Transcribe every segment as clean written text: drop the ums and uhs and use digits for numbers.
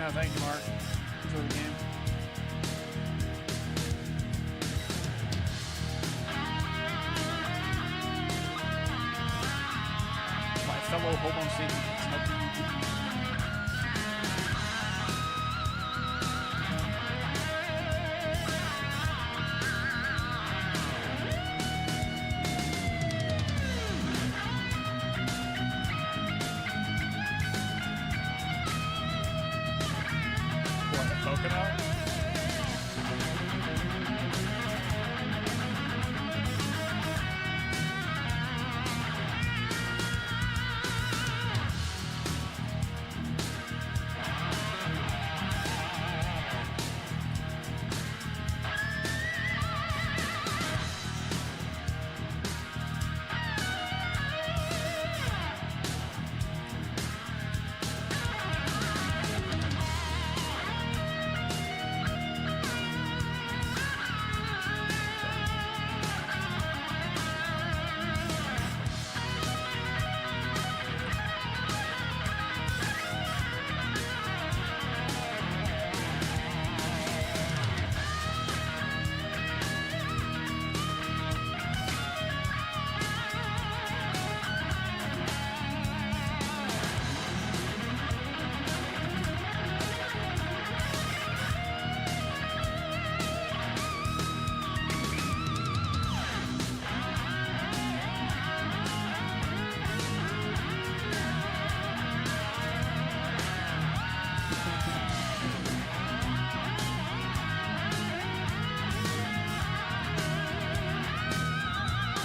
Yeah, thank you, Mark. Enjoy the game. My fellow Homo sapiens, how can you do?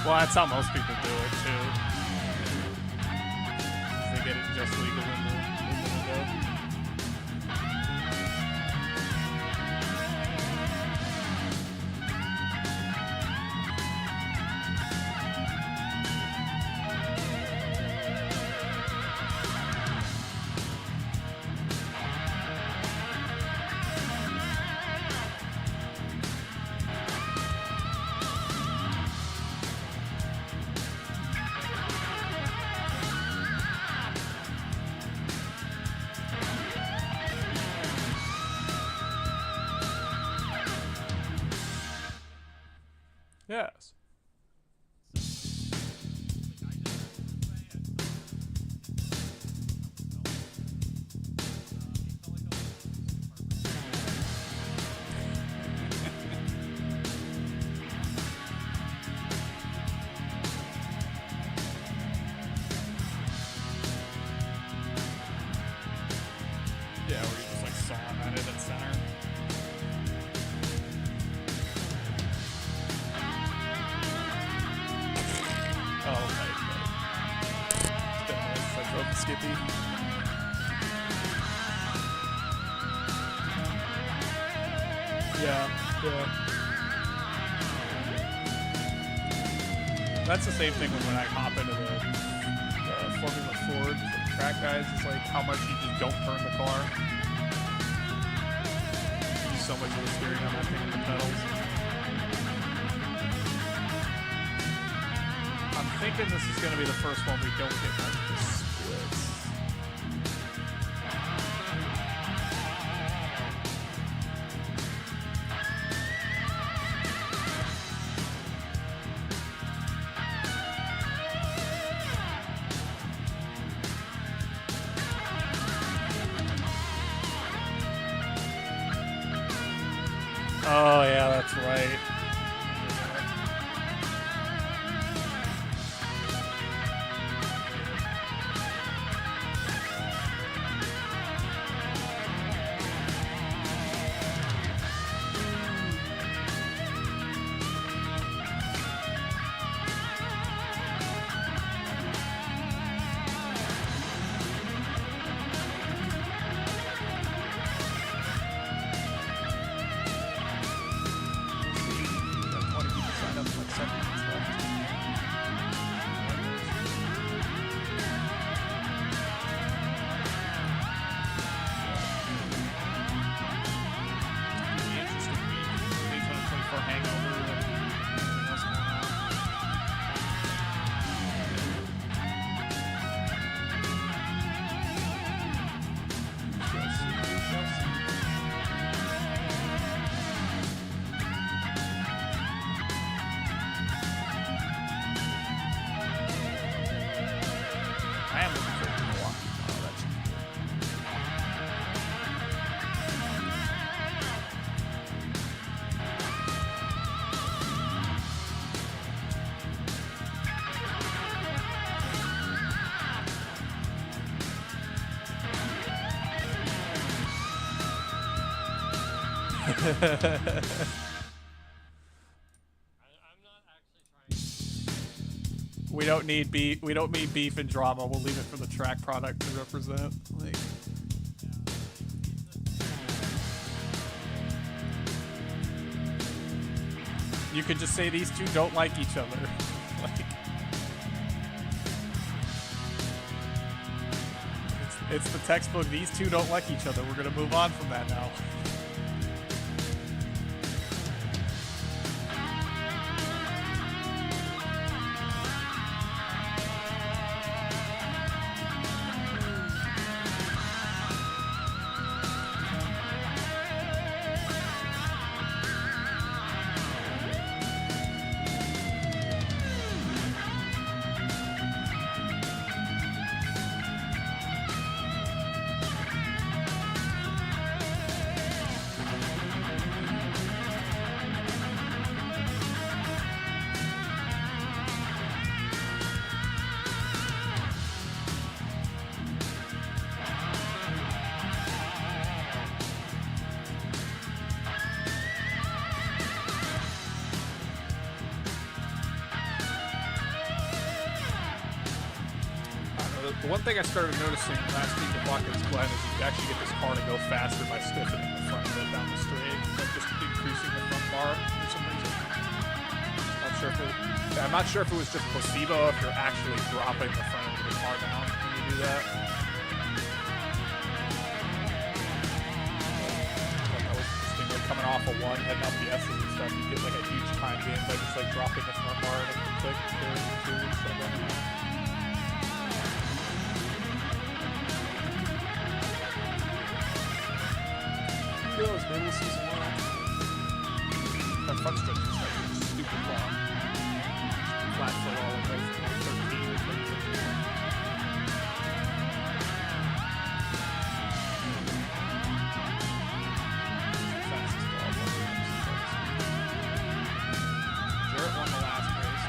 Well, that's how most people do it, too. They get it just legal in the Yes. Yeah, where you just like sawing at it at center. Skippy. Yeah. That's the same thing when I hop into the Formula Ford track guys. It's like how much you just don't turn the car. You use so much of the steering on that thing and the pedals. I'm thinking this is going to be the first one we don't get much of this. Oh, yeah, that's right. We don't need beef. We don't need beef and drama. We'll leave it for the track product to represent. Like, you could just say these two don't like each other. Like, it's the textbook. These two don't like each other. We're gonna move on from that now. The one thing I started noticing last week at Watkins Glen is you actually get this car to go faster by stiffening the front of it down the straight, like just increasing the front bar for some reason. I'm not sure if it was just placebo, if you're actually dropping the front of the car down when you do that. That was interesting, like coming off a 1, heading up the S's and stuff, you get like a huge time gain by just like dropping the front bar and a click there too, instead of running out. Maybe we'll see some more. That front stretch is like stupid long. Flat foot all the way from 13 or 13. Fastest ball. Jarrett won the last race.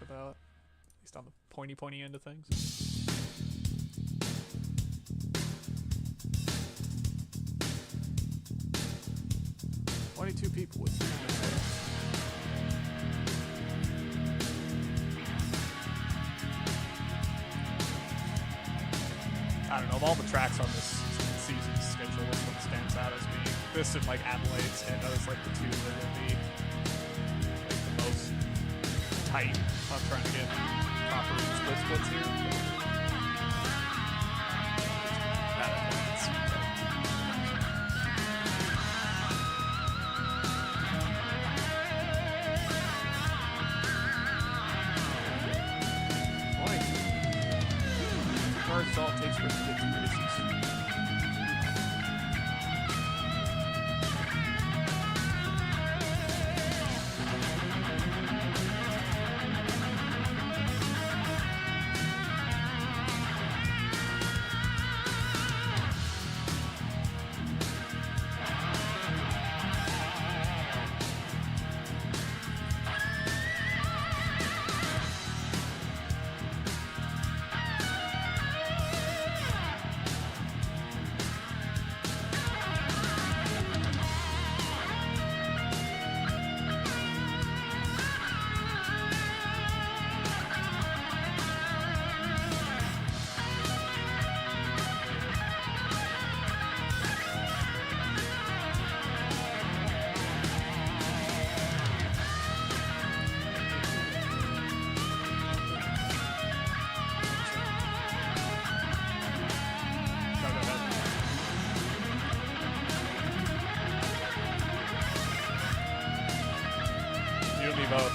About, at least on the pointy end of things. 22 people with 3 minutes. I don't know, of all the tracks on this season's schedule, this one stands out as being this and like Adelaide stand out as like the two that would be like the most tight. I'm trying to get proper splits here. Not at once. Cars all it takes for us to get 2 races. Both.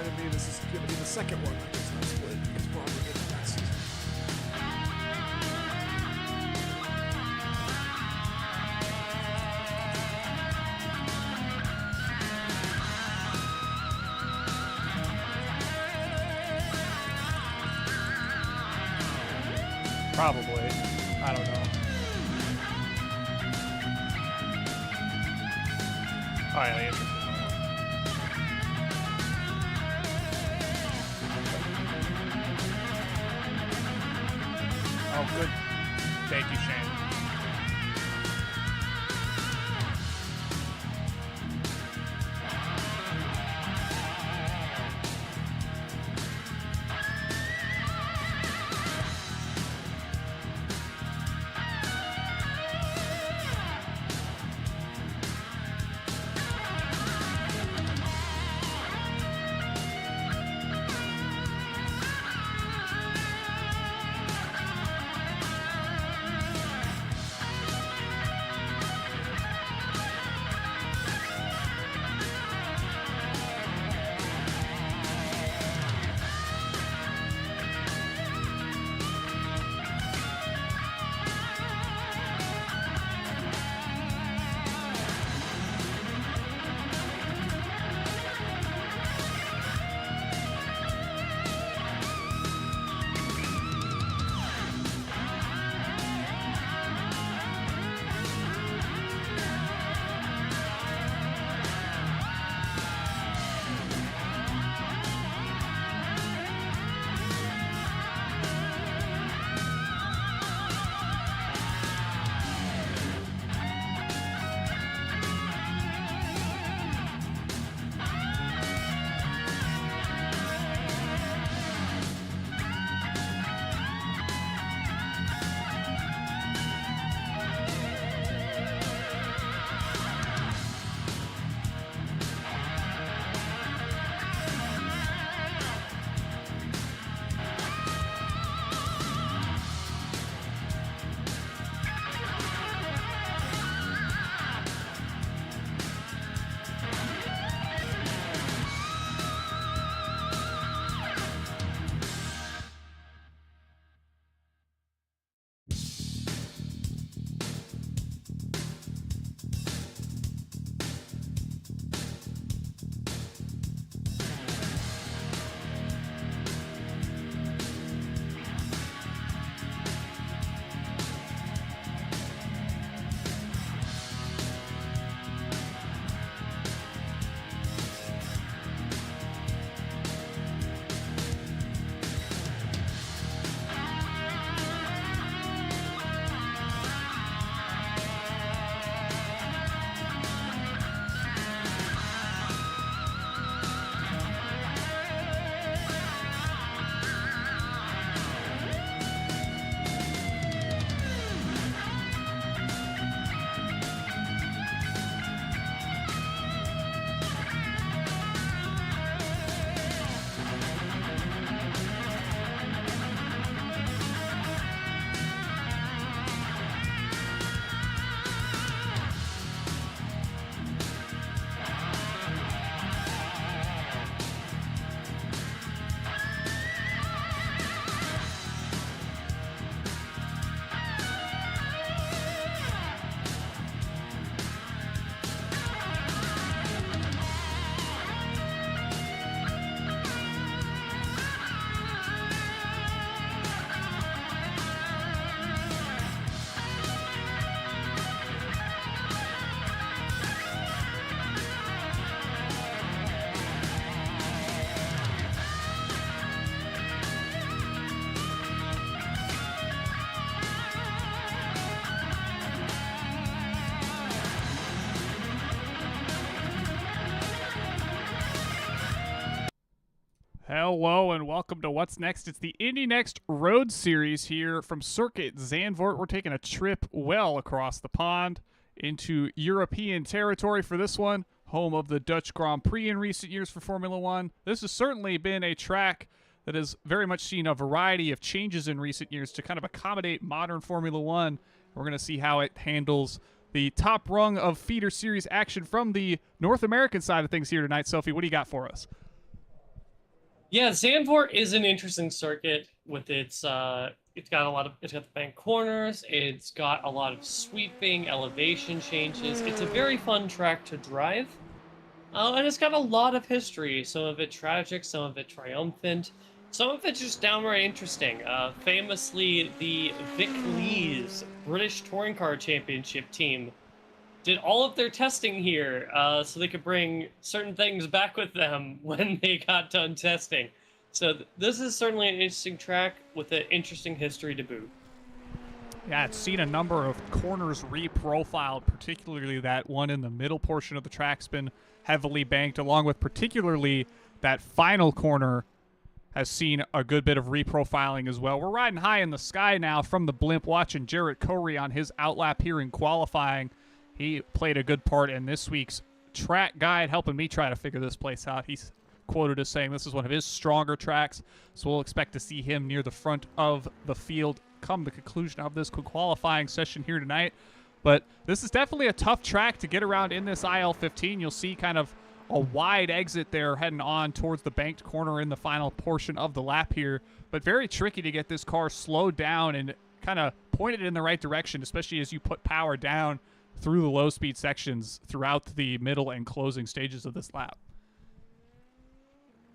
reminded me this is going to be the second one that does not split because Barbara did it last season. Probably. I don't know. Oh, yeah, it's oh, good. Thank you, Shane. Hello and welcome to What's Next. It's the Indy NXT Road Series here from Circuit ZANDVOORT. We're taking a trip well across the pond into European territory for this one, home of the Dutch Grand Prix in recent years for Formula One. This has certainly been a track that has very much seen a variety of changes in recent years to kind of accommodate modern Formula One. We're going to see how it handles the top rung of feeder series action from the North American side of things here tonight. Sophie, what do you got for us? Yeah, ZANDVOORT is an interesting circuit with it's got the bank corners, it's got a lot of sweeping elevation changes. It's a very fun track to drive. And it's got a lot of history, some of it tragic, some of it triumphant, some of it just downright interesting. Famously, the Vic Lee's British Touring Car Championship team did all of their testing here so they could bring certain things back with them when they got done testing. So this is certainly an interesting track with an interesting history to boot. Yeah, it's seen a number of corners reprofiled, particularly that one in the middle portion of the track's been heavily banked, along with particularly that final corner has seen a good bit of reprofiling as well. We're riding high in the sky now from the blimp, watching Jarrett Corey on his outlap here in qualifying. He played a good part in this week's track guide, helping me try to figure this place out. He's quoted as saying this is one of his stronger tracks, so we'll expect to see him near the front of the field come the conclusion of this qualifying session here tonight. But this is definitely a tough track to get around in this IL-15. You'll see kind of a wide exit there heading on towards the banked corner in the final portion of the lap here, but very tricky to get this car slowed down and kind of pointed in the right direction, especially as you put power down through the low speed sections throughout the middle and closing stages of this lap.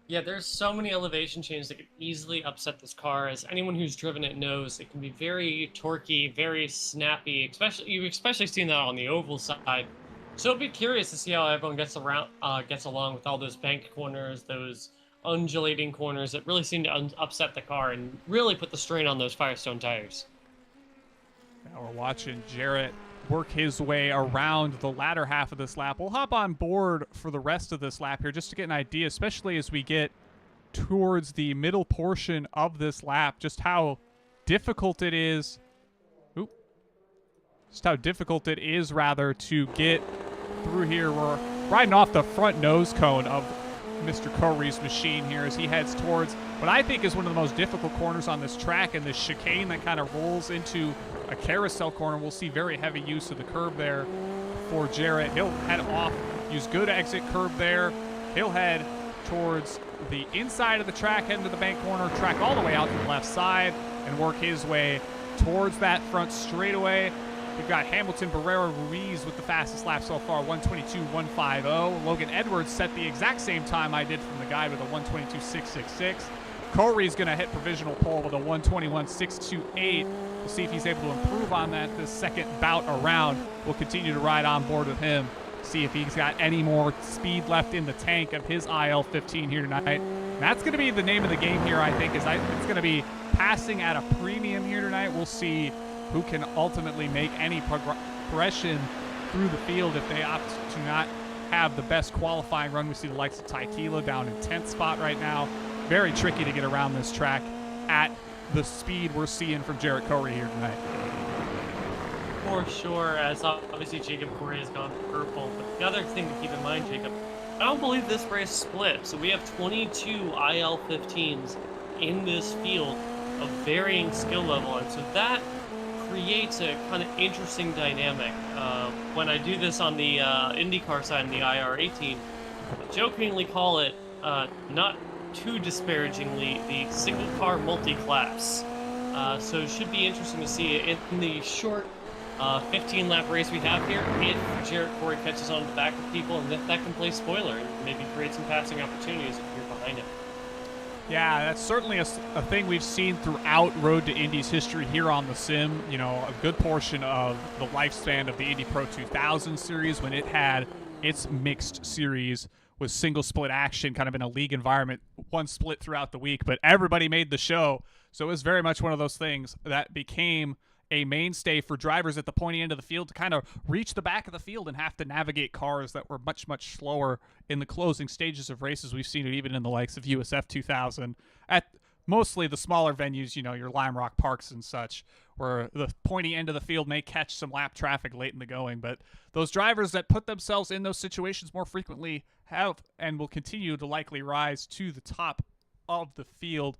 Yeah, there's so many elevation changes that could easily upset this car. As anyone who's driven it knows, it can be very torquey, very snappy. You've especially seen that on the oval side. So I'll be curious to see how everyone gets along with all those bank corners, those undulating corners that really seem to upset the car and really put the strain on those Firestone tires. Now we're watching Jarrett work his way around the latter half of this lap. We'll hop on board for the rest of this lap here just to get an idea, especially as we get towards the middle portion of this lap, just how difficult it is. Rather, to get through here. We're riding off the front nose cone of Mr. Corey's machine here as he heads towards what I think is one of the most difficult corners on this track, and this chicane that kind of rolls into a carousel corner. We'll see very heavy use of the curb there for Jarrett. He'll head off, use good exit curb there. He'll head towards the inside of the track, heading to the bank corner, track all the way out to the left side, and work his way towards that front straightaway. We've got Hamilton Barrera Ruiz with the fastest lap so far, 1:22.150. Logan Edwards set the exact same time I did from the guide with a 1:22.666. Corey's going to hit provisional pole with a 1:21.628. We'll see if he's able to improve on that this second bout around. We'll continue to ride on board with him, see if he's got any more speed left in the tank of his IL-15 here tonight. And that's going to be the name of the game here, I think, it's going to be passing at a premium here tonight. We'll see who can ultimately make any progression through the field if they opt to not have the best qualifying run. We see the likes of Taikila down in 10th spot right now. Very tricky to get around this track at the speed we're seeing from Jarrett Corey here tonight. For sure, as obviously Jacob Corey has gone purple. But the other thing to keep in mind, Jacob, I don't believe this race split. So we have 22 IL-15s in this field of varying skill level. And so that creates a kind of interesting dynamic. When I do this on the IndyCar side and the IR18, I jokingly call it, not too disparagingly, the single car multi-class. So it should be interesting to see in the short 15-lap race we have here, if Jarrett Corey catches on the back of people, and if that can play spoiler and maybe create some passing opportunities if you're behind him. Yeah, that's certainly a thing we've seen throughout Road to Indy's history here on the sim. You know, a good portion of the lifespan of the Indy Pro 2000 series when it had its mixed series with single split action, kind of in a league environment, one split throughout the week, but everybody made the show. So it was very much one of those things that became a mainstay for drivers at the pointy end of the field to kind of reach the back of the field and have to navigate cars that were much, much slower in the closing stages of races. We've seen it even in the likes of USF 2000 at mostly the smaller venues, you know, your Lime Rock Parks and such, where the pointy end of the field may catch some lap traffic late in the going. But those drivers that put themselves in those situations more frequently have and will continue to likely rise to the top of the field.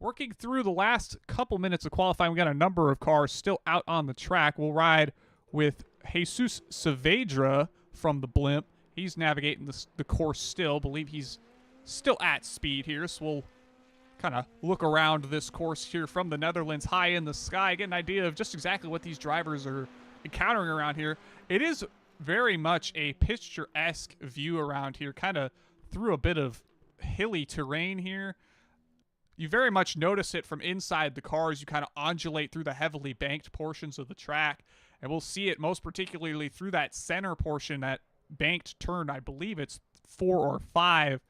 Working through the last couple minutes of qualifying, we got a number of cars still out on the track. We'll ride with Jesus Saavedra from the blimp. He's navigating the course still. Believe he's still at speed here, so we'll kind of look around this course here from the Netherlands, high in the sky, get an idea of just exactly what these drivers are encountering around here. It is very much a picturesque view around here, kind of through a bit of hilly terrain here. You very much notice it from inside the cars. You kind of undulate through the heavily banked portions of the track, and we'll see it most particularly through that center portion, that banked turn. I believe it's 4 or 5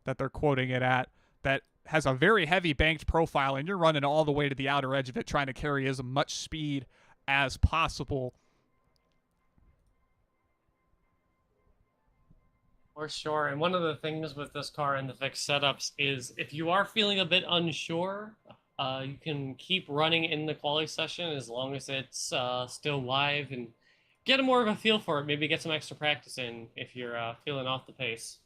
that they're quoting it at, that has a very heavy banked profile, and you're running all the way to the outer edge of it, trying to carry as much speed as possible. For sure. And one of the things with this car and the fixed setups is if you are feeling a bit unsure, you can keep running in the quali session as long as it's still live and get more of a feel for it. Maybe get some extra practice in if you're feeling off the pace.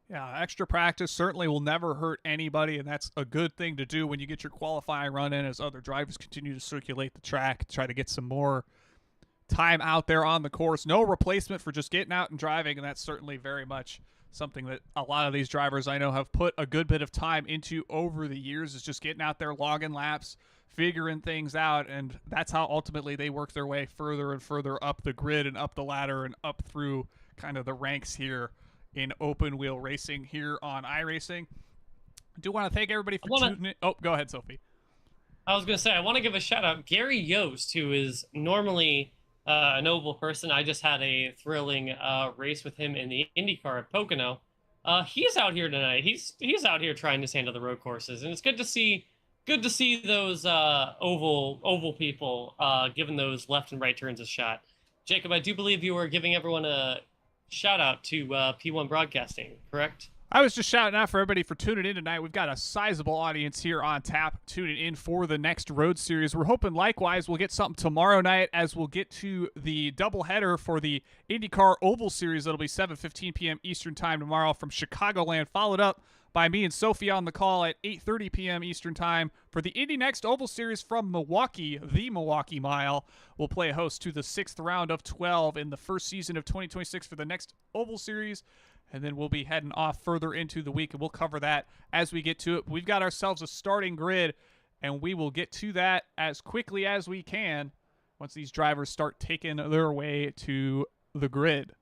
Yeah, extra practice certainly will never hurt anybody, and that's a good thing to do when you get your qualifying run in as other drivers continue to circulate the track, try to get some more time out there on the course. No replacement for just getting out and driving, and that's certainly very much something that a lot of these drivers I know have put a good bit of time into over the years, is just getting out there, logging laps, figuring things out, and that's how ultimately they work their way further and further up the grid and up the ladder and up through kind of the ranks here in open wheel racing here on iRacing. I do want to thank everybody for tuning in. Oh, go ahead, Sophie. I was going to say, I want to give a shout out. Gary Yost, who is normally a noble person. I just had a thrilling race with him in the IndyCar at Pocono. He's out here tonight. He's out here trying to handle the road courses, and it's good to see those oval people giving those left and right turns a shot. Jacob, I do believe you were giving everyone a shout out to P1 Broadcasting, correct? I was just shouting out for everybody for tuning in tonight. We've got a sizable audience here on tap tuning in for the next road series. We're hoping likewise we'll get something tomorrow night as we'll get to the doubleheader for the IndyCar Oval Series. That'll be 7:15 p.m. Eastern Time tomorrow from Chicagoland, followed up by me and Sophie on the call at 8:30 p.m. Eastern Time for the Indy NXT Oval Series from Milwaukee, the Milwaukee Mile. We'll play host to the 6th round of 12 in the first season of 2026 for the next Oval Series. And then we'll be heading off further into the week, and we'll cover that as we get to it. We've got ourselves a starting grid, and we will get to that as quickly as we can once these drivers start taking their way to the grid.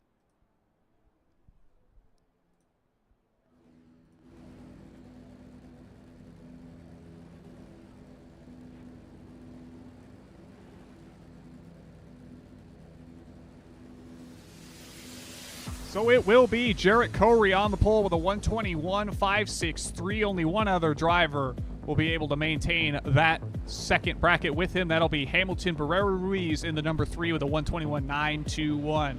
So it will be Jarrett Corey on the pole with a 121.563. Only one other driver will be able to maintain that second bracket with him. That'll be Hamilton Barrera Ruiz in the number 3 with a 121.921.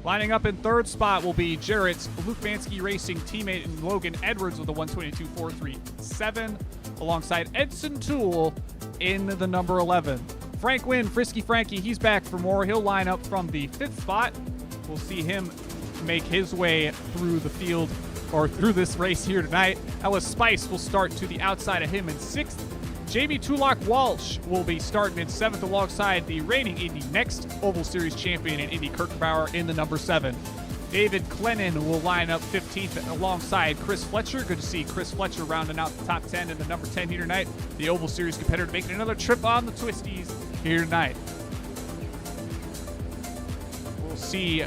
Lining up in third spot will be Jarrett's Luke Bansky Racing teammate and Logan Edwards with a 122.437, alongside Edson Toole in the number 11. Frank Wynn, Frisky Frankie, he's back for more. He'll line up from the 5th spot. We'll see him make his way through the field, or through this race here tonight. Ellis Spice will start to the outside of him in 6th. Jamie Tulloch Walsh will be starting in 7th alongside the reigning Indy NXT Oval Series champion and Indy Kirkbauer in the number 7. David Clennon will line up 15th alongside Chris Fletcher. Good to see Chris Fletcher rounding out the top 10 in the number 10 here tonight. The Oval Series competitor making another trip on the twisties here tonight. We'll see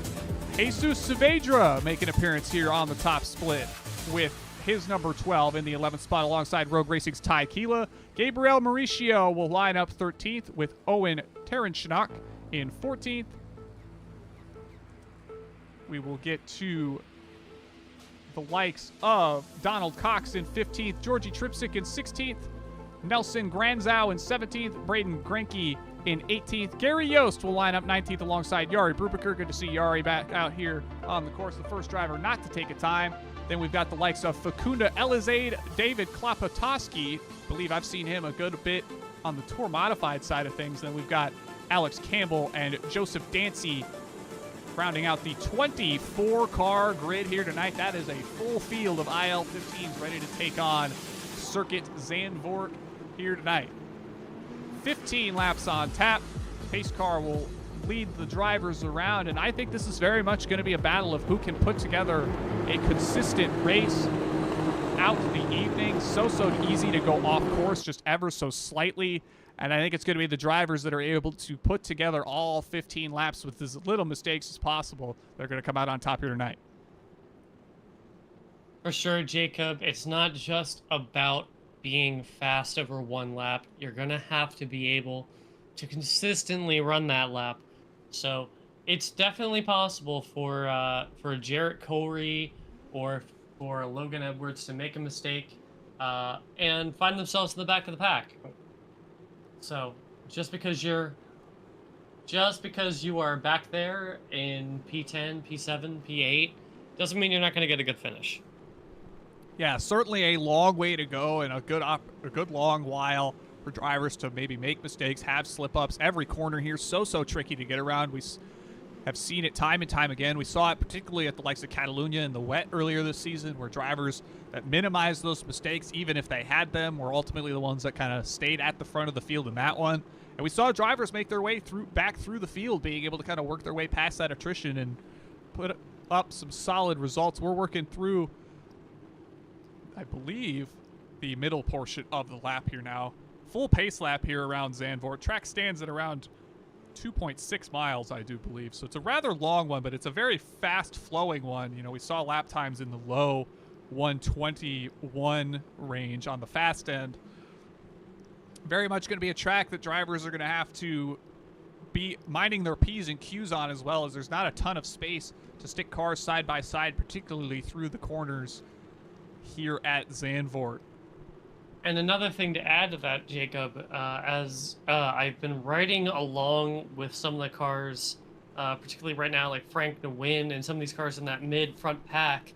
Jesus Saavedra make an appearance here on the top split with his number 12 in the 11th spot alongside Rogue Racing's Ty Keela. Gabriel Mauricio will line up 13th with Owen Terenschnach in 14th. We will get to the likes of Donald Cox in 15th, Georgie Tripsick in 16th, Nelson Granzow in 17th, Braden Grenke in 18th. Gary Yost will line up 19th alongside Yari Brubaker. Good to see Yari back out here on the course, the first driver not to take a time. Then we've got the likes of Facunda Elizade, David Klapatowski. I believe I've seen him a good bit on the Tour Modified side of things. Then we've got Alex Campbell and Joseph Dancy rounding out the 24-car grid here tonight. That is a full field of IL-15s ready to take on Circuit ZANDVOORT here tonight. 15 laps on tap. Pace car will lead the drivers around, and I think this is very much going to be a battle of who can put together a consistent race out the evening. So easy to go off course just ever so slightly. And I think it's going to be the drivers that are able to put together all 15 laps with as little mistakes as possible. They're going to come out on top here tonight. For sure, Jacob. It's not just about being fast over one lap. You're going to have to be able to consistently run that lap. So it's definitely possible for Jarrett Corey or for Logan Edwards to make a mistake and find themselves in the back of the pack. So just because you are back there in P10, P7, P8 doesn't mean you're not going to get a good finish. Yeah, certainly a long way to go and a good long while for drivers to maybe make mistakes, have slip-ups. Every corner here so tricky to get around. We have seen it time and time again. We saw it particularly at the likes of Catalunya in the wet earlier this season, where drivers that minimized those mistakes, even if they had them, were ultimately the ones that kind of stayed at the front of the field in that one. And we saw drivers make their way back through the field, being able to kind of work their way past that attrition and put up some solid results. We're working through, I believe, the middle portion of the lap here now. Full pace lap here around ZANDVOORT. Track stands at around 2.6 miles, I do believe. So it's a rather long one, but it's a very fast flowing one. You know, we saw lap times in the low 121 range on the fast end. Very much going to be a track that drivers are going to have to be minding their P's and Q's on, as well as there's not a ton of space to stick cars side by side, particularly through the corners here at ZANDVOORT. And another thing to add to that, Jacob, as I've been riding along with some of the cars, particularly right now, like Frank Nguyen and some of these cars in that mid-front pack,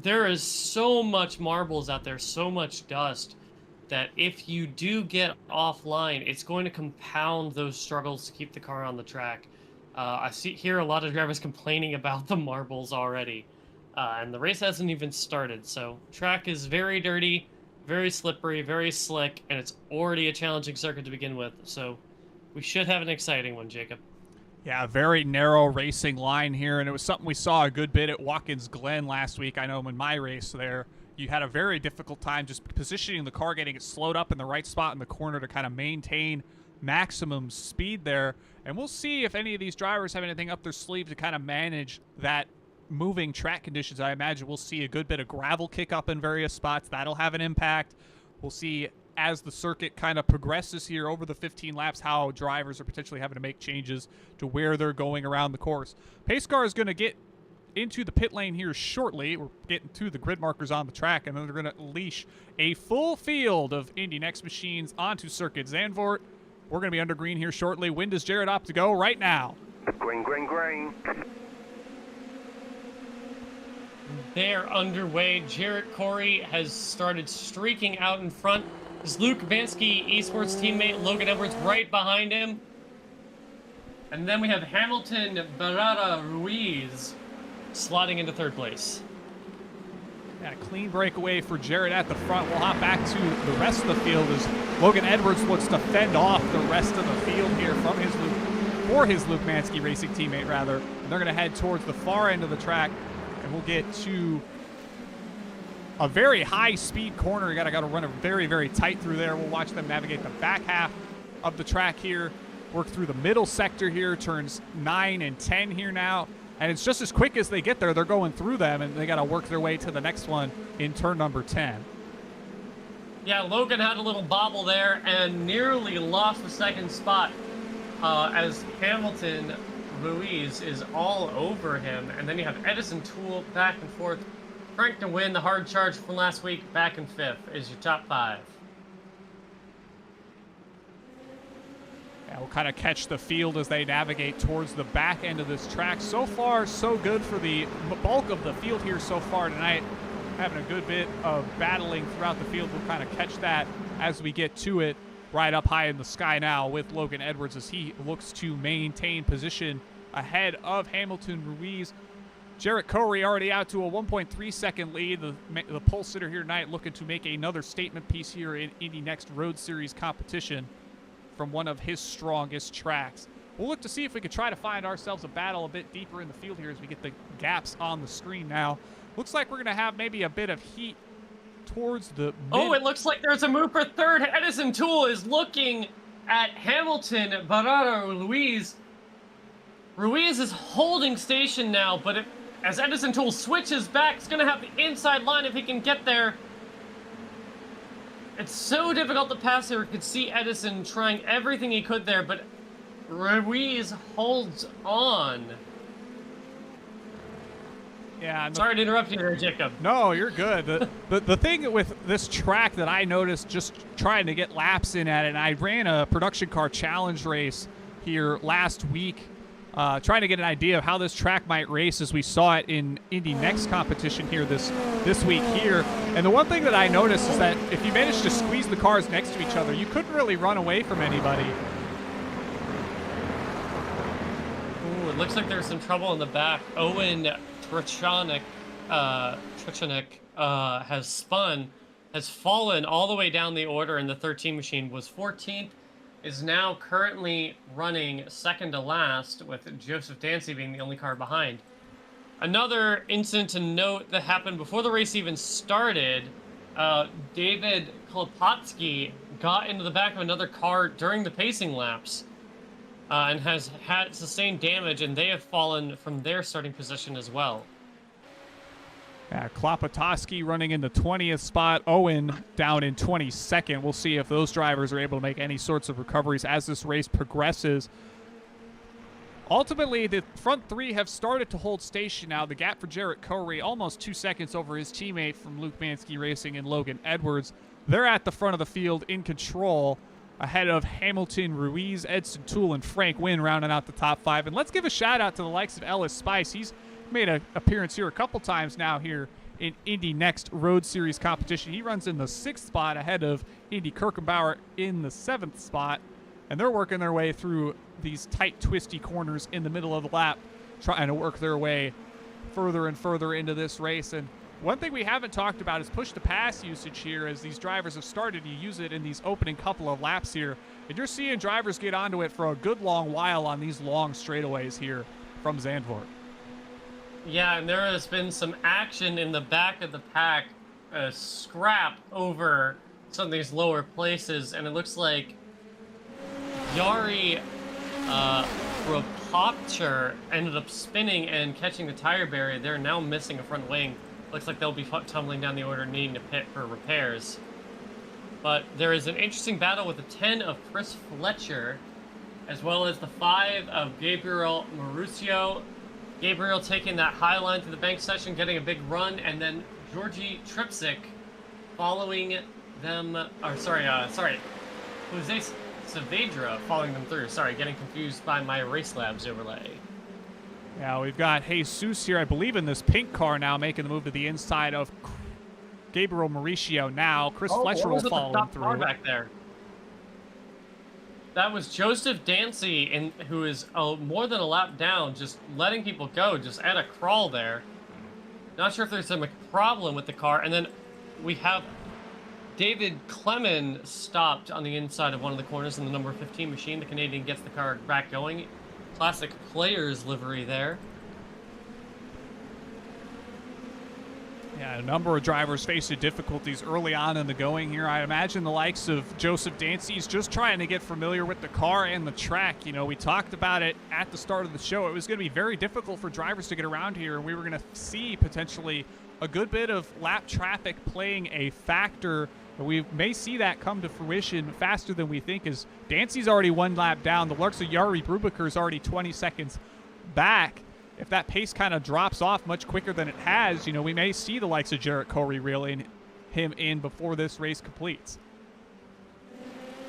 there is so much marbles out there, so much dust, that if you do get offline, it's going to compound those struggles to keep the car on the track. I hear a lot of drivers complaining about the marbles already, and the race hasn't even started. So track is very dirty, very slippery, very slick, and it's already a challenging circuit to begin with. So we should have an exciting one, Jacob. Yeah, a very narrow racing line here, and it was something we saw a good bit at Watkins Glen last week. I know in my race there, you had a very difficult time just positioning the car, getting it slowed up in the right spot in the corner to kind of maintain maximum speed there. And we'll see if any of these drivers have anything up their sleeve to kind of manage that moving track conditions. I imagine we'll see a good bit of gravel kick up in various spots. That'll have an impact. We'll see as the circuit kind of progresses here over the 15 laps how drivers are potentially having to make changes to where they're going around the course. Pace car is going to get into the pit lane here shortly. We're getting to the grid markers on the track, and then they're going to unleash a full field of Indy NXT machines onto circuit ZANDVOORT. We're going to be under green here shortly. When does Jared opt to go? Right now. Green, green, green. They're underway. Jarrett Corey has started streaking out in front. His Luke Bansky esports teammate Logan Edwards right behind him. And then we have Hamilton Barada Ruiz slotting into third place. Yeah, clean breakaway for Jarrett at the front. We'll hop back to the rest of the field as Logan Edwards looks to fend off the rest of the field here for his Luke Bansky racing teammate, rather. And they're going to head towards the far end of the track, and we'll get to a very high-speed corner. You got to run it very, very tight through there. We'll watch them navigate the back half of the track here, work through the middle sector here, turns 9 and 10 here now. And it's just as quick as they get there, they're going through them, and they got to work their way to the next one in turn number 10. Yeah, Logan had a little bobble there and nearly lost the second spot as Hamilton Ruiz is all over him. And then you have Edison Toole back and forth. Frank to win the hard charge from last week, back in fifth, is your top five. Yeah, we'll kind of catch the field as they navigate towards the back end of this track. So far, so good for the bulk of the field here so far tonight. Having a good bit of battling throughout the field. We'll kind of catch that as we get to it. Right up high in the sky now with Logan Edwards as he looks to maintain position ahead of Hamilton Ruiz. Jarrett Corey already out to a 1.3 second lead. The pole sitter here tonight looking to make another statement piece here in Indy NXT Road Series competition from one of his strongest tracks. We'll look to see if we could try to find ourselves a battle a bit deeper in the field here as we get the gaps on the screen now. Looks like we're going to have maybe a bit of heat towards the Oh, it looks like there's a move for third. Edison Tool is looking at Hamilton, Barraro, Ruiz. Ruiz is holding station now, but as Edison Tool switches back, it's going to have the inside line if he can get there. It's so difficult to pass here. You could see Edison trying everything he could there, but Ruiz holds on. Yeah. Sorry to interrupt you there, Jacob. No, you're good. The thing with this track that I noticed just trying to get laps in at it, and I ran a production car challenge race here last week, trying to get an idea of how this track might race as we saw it in Indy NXT competition here this week here. And the one thing that I noticed is that if you managed to squeeze the cars next to each other, you couldn't really run away from anybody. Ooh, it looks like there's some trouble in the back. Owen Trichonik has fallen all the way down the order in the 13 machine, was 14th, is now currently running second to last, with Joseph Dancy being the only car behind. Another incident to note that happened before the race even started, David Klopotsky got into the back of another car during the pacing laps and has had sustained damage, and they have fallen from their starting position as well. Yeah, Klopotsky running in the 20th spot, Owen down in 22nd. We'll see if those drivers are able to make any sorts of recoveries as this race progresses. Ultimately, the front three have started to hold station now. The gap for Jarrett Corey, almost 2 seconds over his teammate from Luke Mansky Racing and Logan Edwards. They're at the front of the field in control, ahead of Hamilton, Ruiz, Edson Toole, and Frank Wynn rounding out the top 5. And let's give a shout-out to the likes of Ellis Spice. He's made an appearance here a couple times now here in Indy NXT Road Series competition. He runs in the 6th spot ahead of Indy Kirkenbauer in the 7th spot. And they're working their way through these tight, twisty corners in the middle of the lap, trying to work their way further and further into this race. And one thing we haven't talked about is push-to-pass usage here, as these drivers have started to use it in these opening couple of laps here. And you're seeing drivers get onto it for a good long while on these long straightaways here from ZANDVOORT. Yeah, and there has been some action in the back of the pack, a scrap over some of these lower places, and it looks like Yari Propopcher ended up spinning and catching the tire barrier. They're now missing a front wing. Looks like they'll be tumbling down the order, needing to pit for repairs. But there is an interesting battle with the 10 of Chris Fletcher, as well as the 5 of Gabriel Mauricio. Gabriel taking that high line to the bank section, getting a big run, and then Georgi Tripsik following them, Jose Saavedra following them through. Sorry, getting confused by my Race Labs overlay. Yeah, we've got Jesus here, I believe, in this pink car now, making the move to the inside of Gabriel Mauricio now. Chris Fletcher will follow him through. Back there. That was Joseph Dancy, who is more than a lap down, just letting people go, just at a crawl there. Not sure if there's some problem with the car. And then we have David Clement stopped on the inside of one of the corners in the number 15 machine. The Canadian gets the car back going. Classic players livery there. Yeah, a number of drivers facing difficulties early on in the going here. I imagine the likes of Joseph Dancy is just trying to get familiar with the car and the track. You know, we talked about it at the start of the show. It was going to be very difficult for drivers to get around here, and we were going to see potentially a good bit of lap traffic playing a factor. We may see that come to fruition faster than we think, as Dancy's already 1 lap down. The likes of Jari Brubaker is already 20 seconds back. If that pace kind of drops off much quicker than it has, you know, we may see the likes of Jarrett Corey reeling him in before this race completes.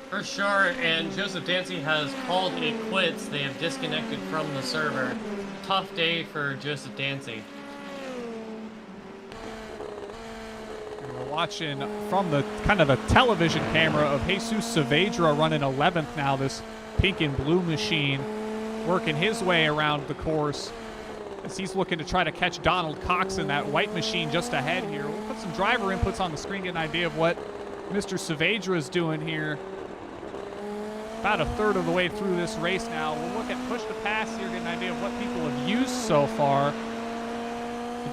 For sure, and Joseph Dancy has called it quits. They have disconnected from the server. Tough day for Joseph Dancy. We're watching from the kind of a television camera of Jesus Saavedra running 11th now, this pink and blue machine, working his way around the course as he's looking to try to catch Donald Cox in that white machine just ahead here. We'll put some driver inputs on the screen, get an idea of what Mr. Saavedra is doing here. About a third of the way through this race now. We'll look at push to pass here, get an idea of what people have used so far.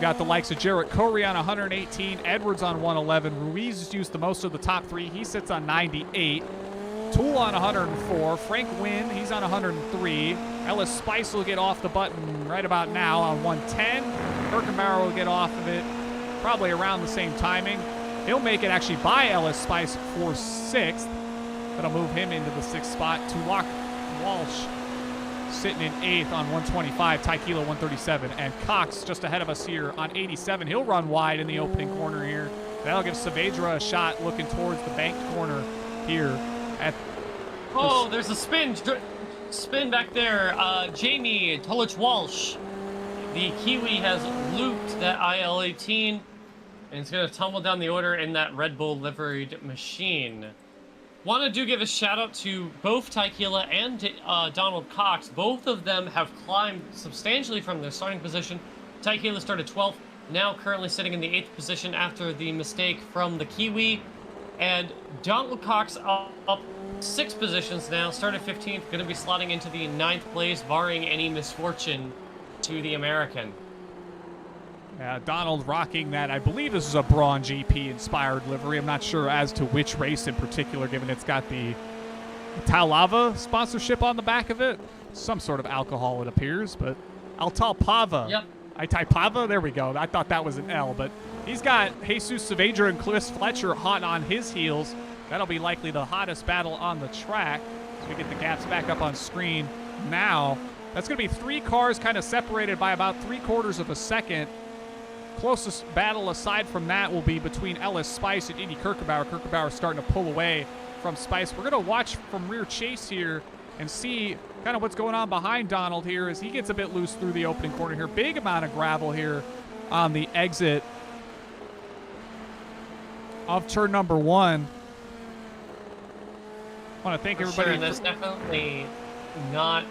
We've got the likes of Jarrett Corey on 118, Edwards on 111. Ruiz has used the most of the top three. He sits on 98. Tool on 104. Frank Wynn, he's on 103. Ellis Spice will get off the button right about now on 110. Kirkenbauer will get off of it probably around the same timing. He'll make it actually by Ellis Spice for 6th. That'll move him into the 6th spot. Tulak Walsh sitting in 8th on 125. Taikila 137. And Cox just ahead of us here on 87. He'll run wide in the opening corner here. That'll give Saavedra a shot looking towards the banked corner here. There's a spin back there. Jamie Tulich Walsh, the Kiwi, has looped that IL-18, and it's going to tumble down the order in that Red Bull liveried machine. Want to give a shout out to both Taikila and Donald Cox. Both of them have climbed substantially from their starting position. Taikila started 12th, now currently sitting in the 8th position after the mistake from the Kiwi. And Donald Cox up 6 positions now, started 15th, going to be slotting into the 9th place, barring any misfortune to the American. Donald rocking that. I believe this is a Braun GP-inspired livery. I'm not sure as to which race in particular, given it's got the Talava sponsorship on the back of it. Some sort of alcohol, it appears, but Altalpava. Yep. Itaipava? There we go. I thought that was an L, but he's got Jesus Saavedra and Chris Fletcher hot on his heels. That'll be likely the hottest battle on the track. So we get the gaps back up on screen now. That's going to be 3 cars kind of separated by about 3/4 of a second. Closest battle aside from that will be between Ellis Spice and Indy Kirkenbauer. Kirkenbauer starting to pull away from Spice. We're going to watch from rear chase here and see kind of what's going on behind Donald here as he gets a bit loose through the opening corner here. Big amount of gravel here on the exit of turn number 1. I want to thank everybody. Sure, and that's definitely not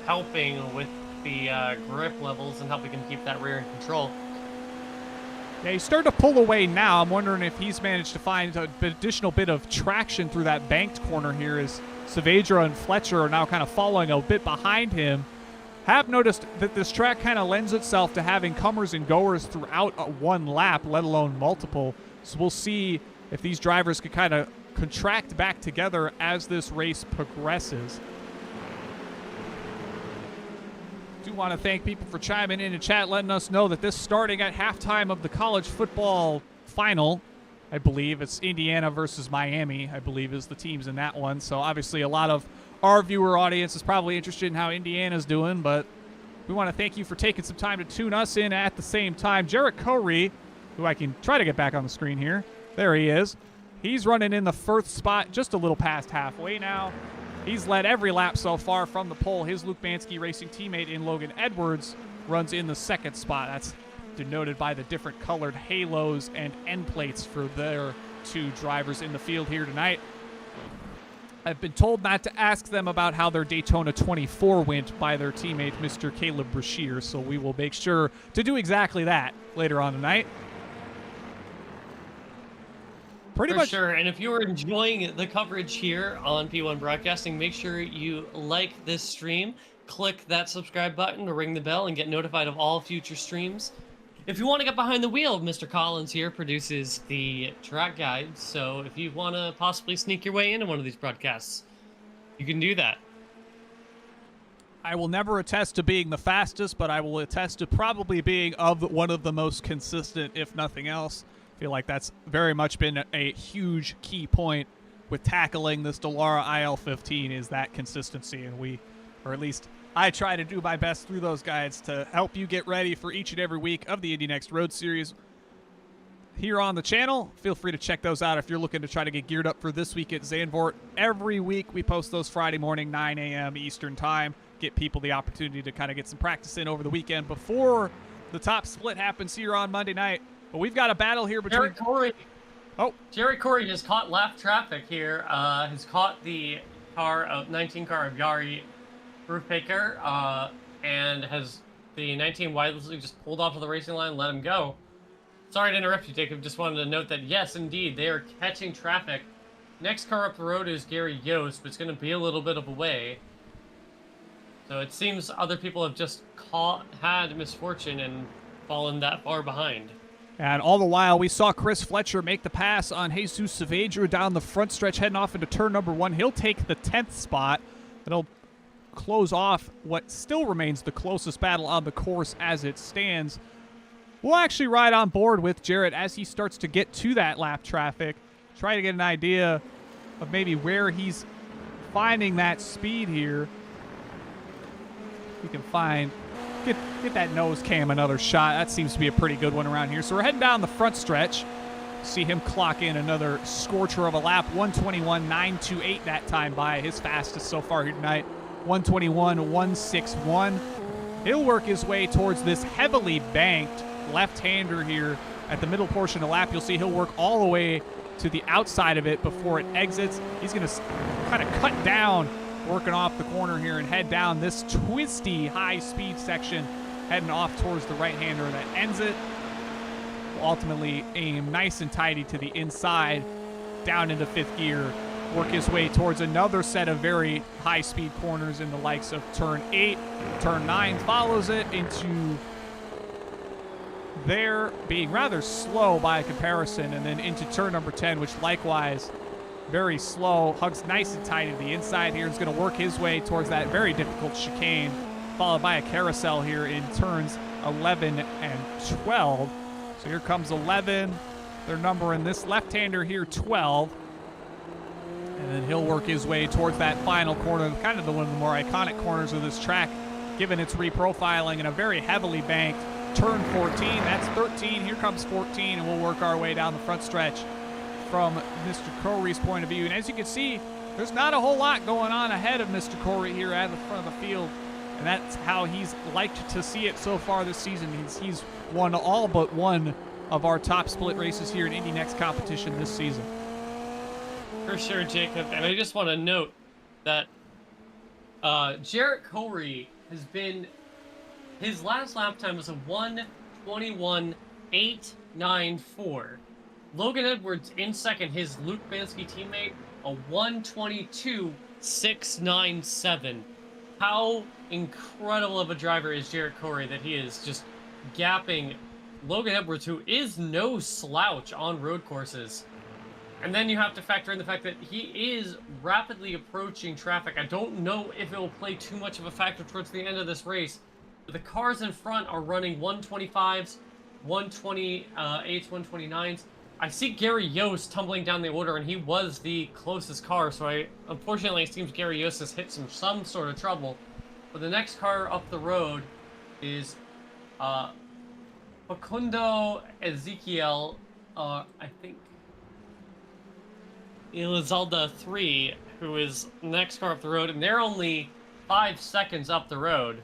helping with the grip levels and helping him keep that rear in control. Yeah, he's starting to pull away now. I'm wondering if he's managed to find an additional bit of traction through that banked corner here as Saavedra and Fletcher are now kind of following a bit behind him. Have noticed that this track kind of lends itself to having comers and goers throughout one lap, let alone multiple. So we'll see if these drivers can kind of contract back together as this race progresses. Do want to thank people for chiming in chat, letting us know that this starting at halftime of the college football final. I believe it's Indiana versus Miami, I believe is the teams in that one. So obviously a lot of our viewer audience is probably interested in how Indiana's doing, but we want to thank you for taking some time to tune us in at the same time. Jarrett Corey, who I can try to get back on the screen here. There he is. He's running in the 1st spot, just a little past halfway now. He's led every lap so far from the pole. His Luke Bansky Racing teammate in Logan Edwards runs in the 2nd spot. That's denoted by the different colored halos and end plates for their 2 drivers in the field here tonight. I've been told not to ask them about how their Daytona 24 went by their teammate, Mr. Caleb Brashear, so we will make sure to do exactly that later on tonight. Pretty much. Sure, and if you are enjoying the coverage here on P1 Broadcasting, make sure you like this stream, click that subscribe button to ring the bell and get notified of all future streams. If you want to get behind the wheel, Mr. Collins here produces the track guide, so if you want to possibly sneak your way into one of these broadcasts, you can do that. I will never attest to being the fastest, but I will attest to probably being one of the most consistent, if nothing else. I feel like that's very much been a huge key point with tackling this Dallara IL-15 is that consistency, and or at least I try to do my best through those guides to help you get ready for each and every week of the Indy NXT Road Series here on the channel. Feel free to check those out if you're looking to try to get geared up for this week at ZANDVOORT. Every week we post those Friday morning, 9 a.m. Eastern Time. Get people the opportunity to kind of get some practice in over the weekend before the top split happens here on Monday night. But we've got a battle here between... Jerry Corey has caught lap traffic here. Has caught the 19 car of Yari Roofbaker, and has the 19 wisely just pulled off of the racing line and let him go. Sorry to interrupt you, Jacob. Just wanted to note that, yes, indeed, they are catching traffic. Next car up the road is Gary Yost, but it's going to be a little bit of a way. So it seems other people have just had misfortune and fallen that far behind. And all the while, we saw Chris Fletcher make the pass on Jesus Saavedra down the front stretch, heading off into turn number 1. He'll take the 10th spot. It'll close off what still remains the closest battle on the course as it stands. We'll actually ride on board with Jarrett as he starts to get to that lap traffic, try to get an idea of maybe where he's finding that speed here. We can find, get that nose cam another shot. That seems to be a pretty good one around here. So we're heading down the front stretch. See him clock in another scorcher of a lap, 121.928 that time by, his fastest so far here tonight, 121.161. He'll work his way towards this heavily banked left-hander here at the middle portion of the lap. You'll see he'll work all the way to the outside of it before it exits. He's going to kind of cut down, working off the corner here, and head down this twisty high-speed section, heading off towards the right-hander that ends it. Will ultimately aim nice and tidy to the inside, down into 5th gear, work his way towards another set of very high-speed corners in the likes of turn 8. Turn 9 follows it into there, being rather slow by comparison, and then into turn number 10, which likewise very slow, hugs nice and tight to the inside here. He's going to work his way towards that very difficult chicane, followed by a carousel here in turns 11 and 12. So here comes 11, their number in this left-hander here, 12. And then he'll work his way towards that final corner, kind of one of the more iconic corners of this track, given its reprofiling in a very heavily banked turn 14. That's 13. Here comes 14, and we'll work our way down the front stretch from Mr. Corey's point of view. And as you can see, there's not a whole lot going on ahead of Mr. Corey here at the front of the field, and that's how he's liked to see it so far this season. He's won all but one of our top split races here in Indy NXT competition this season. For sure, Jacob. And I just want to note that Jarrett Corey has been, his last lap time was a 1:21.894. Logan Edwards in second, his Luke Bansky teammate, a 1:22.697. How incredible of a driver is Jarrett Corey that he is just gapping Logan Edwards, who is no slouch on road courses. And then you have to factor in the fact that he is rapidly approaching traffic. I don't know if it will play too much of a factor towards the end of this race. But the cars in front are running 125s, 128s, 129s. I see Gary Yost tumbling down the order, and he was the closest car. So unfortunately, it seems Gary Yost has hit some sort of trouble. But the next car up the road is Facundo Ezequiel, I think Elizalde 3, who is the next car up the road, and they're only 5 seconds up the road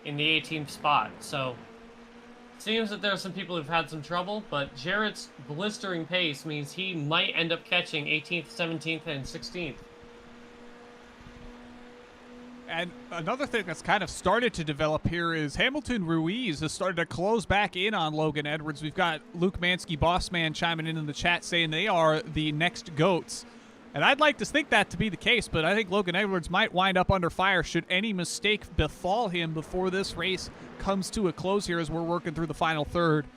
in the 18th spot. So seems that there are some people who've had some trouble, but Jarrett's blistering pace means he might end up catching 18th, 17th, and 16th. And another thing that's kind of started to develop here is Hamilton Ruiz has started to close back in on Logan Edwards. We've got Luke Mansky, Bossman, chiming in the chat saying they are the next GOATs. And I'd like to think that to be the case, but I think Logan Edwards might wind up under fire should any mistake befall him before this race comes to a close here as we're working through the final third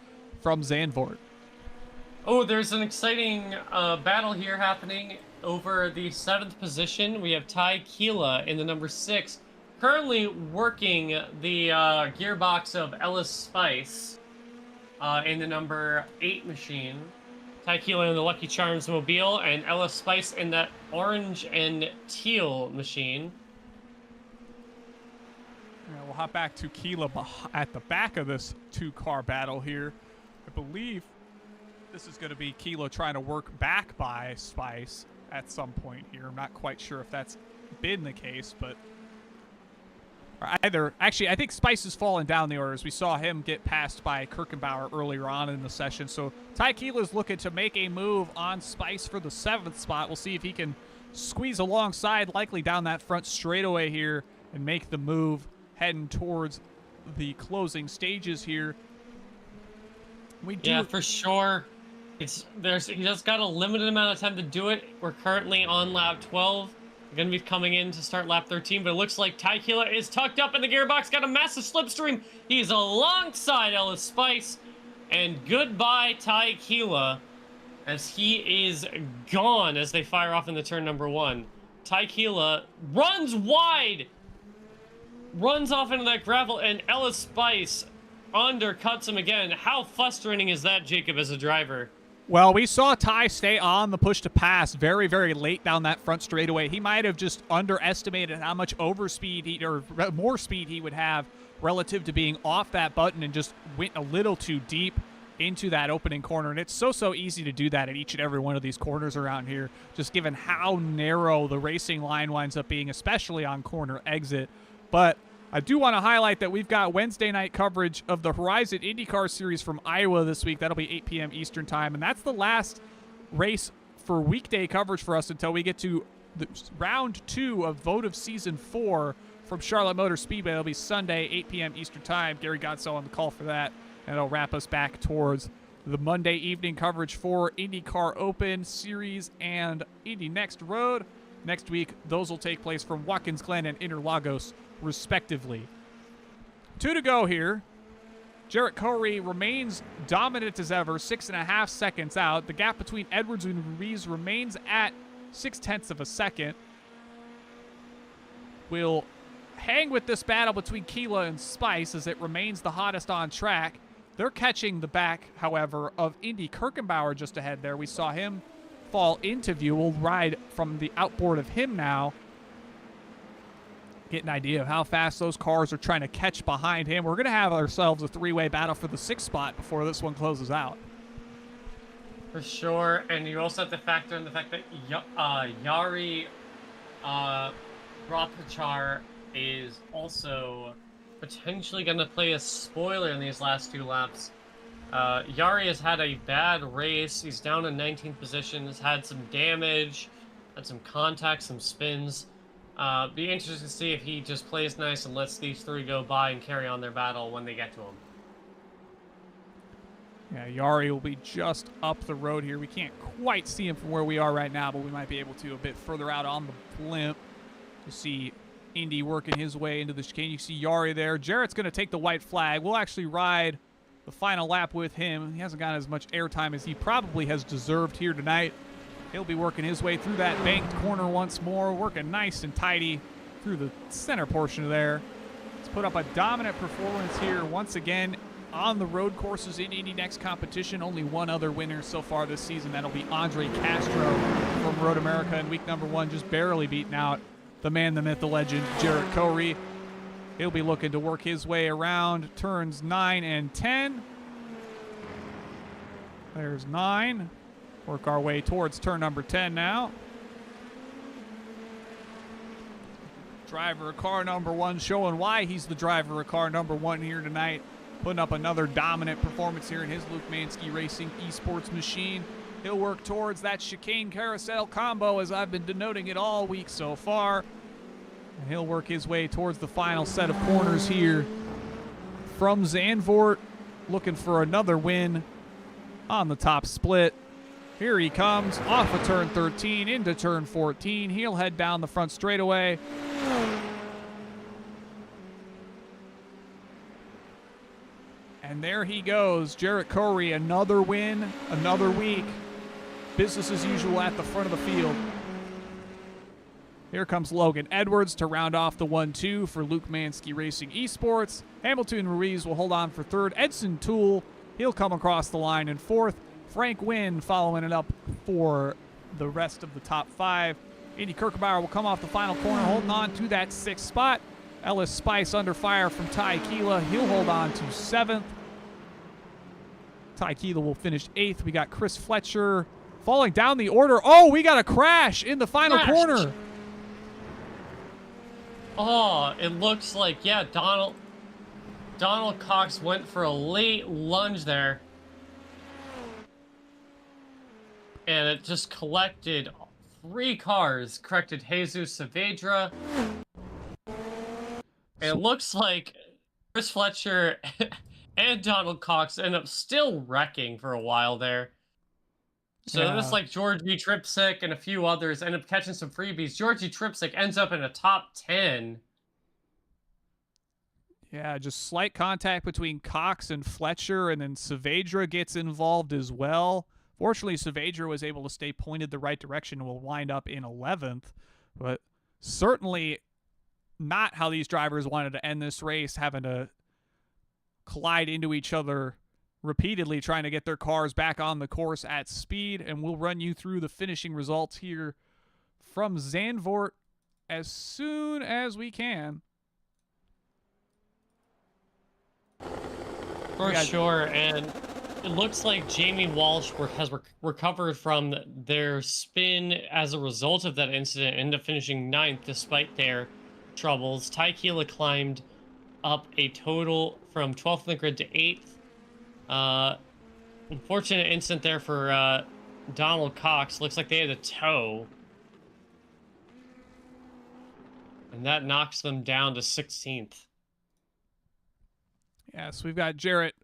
from ZANDVOORT. Oh, there's an exciting battle here happening over the 7th position. We have Ty Keela in the number 6, currently working the gearbox of Ellis Spice in the number 8 machine. Ty Keela in the Lucky Charms mobile, and Ellis Spice in that orange and teal machine. Yeah, we'll hop back to Keela at the back of this 2-car battle here. I believe this is going to be Keela trying to work back by Spice at some point here. I'm not quite sure if that's been the case, but either. Actually, I think Spice has fallen down the orders. We saw him get passed by Kirkenbauer earlier on in the session. So Ty Keela's looking to make a move on Spice for the 7th spot. We'll see if he can squeeze alongside, likely down that front straightaway here, and make the move heading towards the closing stages here. Yeah, for sure. He just got a limited amount of time to do it. We're currently on lap 12. going to be coming in to start lap 13, but it looks like Ty Keeler is tucked up in the gearbox, got a massive slipstream. He's alongside Ellis Spice, and goodbye Ty Keeler, as he is gone as they fire off in the turn number 1. Ty Keeler runs wide, runs off into that gravel, and Ellis Spice undercuts him again. How frustrating is that, Jacob, as a driver? Well, we saw Ty stay on the push to pass very, very late down that front straightaway. He might have just underestimated how much overspeed or more speed he would have relative to being off that button, and just went a little too deep into that opening corner. And it's so easy to do that at each and every one of these corners around here, just given how narrow the racing line winds up being, especially on corner exit. But I do want to highlight that we've got Wednesday night coverage of the Horizon IndyCar Series from Iowa this week. That'll be 8 p.m. Eastern time, and that's the last race for weekday coverage for us until we get to the round 2 of Vote of Season 4 from Charlotte Motor Speedway. It'll be Sunday, 8 p.m. Eastern time. Gary Godso on the call for that, and it'll wrap us back towards the Monday evening coverage for IndyCar Open Series and Indy Next Road. Next week, those will take place from Watkins Glen and Interlagos, respectively. 2 to go here. Jarrett Corey remains dominant as ever, 6.5 seconds out. The gap between Edwards and Ruiz remains at 0.6 of a second. We'll hang with this battle between Keela and Spice as it remains the hottest on track. They're catching the back, however, of Indy Kirkenbauer just ahead there. We saw him fall into view. We'll ride from the outboard of him now. Get an idea of how fast those cars are trying to catch behind him. We're going to have ourselves a 3-way battle for the 6th spot before this one closes out. For sure, and you also have to factor in the fact that Yari Rapachar is also potentially going to play a spoiler in these last 2 laps. Yari has had a bad race. He's down in 19th position, has had some damage, had some contact, some spins. Be interesting to see if he just plays nice and lets these 3 go by and carry on their battle when they get to him. Yeah, Yari will be just up the road here. We can't quite see him from where we are right now, but we might be able to a bit further out on the blimp to see Indy working his way into the chicane. You see Yari there. Jarrett's going to take the white flag. We'll actually ride the final lap with him. He hasn't gotten as much airtime as he probably has deserved here tonight. He'll be working his way through that banked corner once more, working nice and tidy through the center portion of there. Let's put up a dominant performance here once again on the road courses in Indy Next competition. Only one other winner so far this season. That'll be Andre Castro from Road America in week number 1, just barely beating out the man, the myth, the legend, Jarrett Corey. He'll be looking to work his way around turns 9 and 10. There's 9. Work our way towards turn number 10 now. Driver of car number 1 showing why he's the driver of car number 1 here tonight. Putting up another dominant performance here in his Luke Mansky Racing esports machine. He'll work towards that chicane carousel combo as I've been denoting it all week so far. And he'll work his way towards the final set of corners here from ZANDVOORT, looking for another win on the top split. Here he comes off of turn 13 into turn 14. He'll head down the front straightaway. And there he goes, Jarrett Corey, another win, another week. Business as usual at the front of the field. Here comes Logan Edwards to round off the 1-2 for Luke Mansky Racing Esports. Hamilton Ruiz will hold on for 3rd. Edson Toole, he'll come across the line in 4th. Frank Wynn following it up for the rest of the top 5. Indy Kirkbauer will come off the final corner, holding on to that 6th spot. Ellis Spice under fire from Ty Keela. He'll hold on to 7th. Ty Keela will finish 8th. We got Chris Fletcher falling down the order. Oh, we got a crash in the final corner. Oh, it looks like, yeah, Donald Cox went for a late lunge there. And it just collected 3 cars. Corrected Jesus Saavedra. And it looks like Chris Fletcher and Donald Cox end up still wrecking for a while there. So Yeah. just like Georgie Tripsick and a few others end up catching some freebies. Georgie Tripsick ends up in a top 10. Yeah, just slight contact between Cox and Fletcher, and then Saavedra gets involved as well. Fortunately, Saavedra was able to stay pointed the right direction and will wind up in 11th, but certainly not how these drivers wanted to end this race, having to collide into each other repeatedly, trying to get their cars back on the course at speed. And we'll run you through the finishing results here from ZANDVOORT as soon as we can. For sure, and it looks like Jamie Walsh has recovered from their spin as a result of that incident, ended up finishing 9th despite their troubles. Ty Keela climbed up a total from 12th in the grid to 8th. Unfortunate incident there for Donald Cox. Looks like they had a tow. And that knocks them down to 16th. Yeah, so we've got Jarrett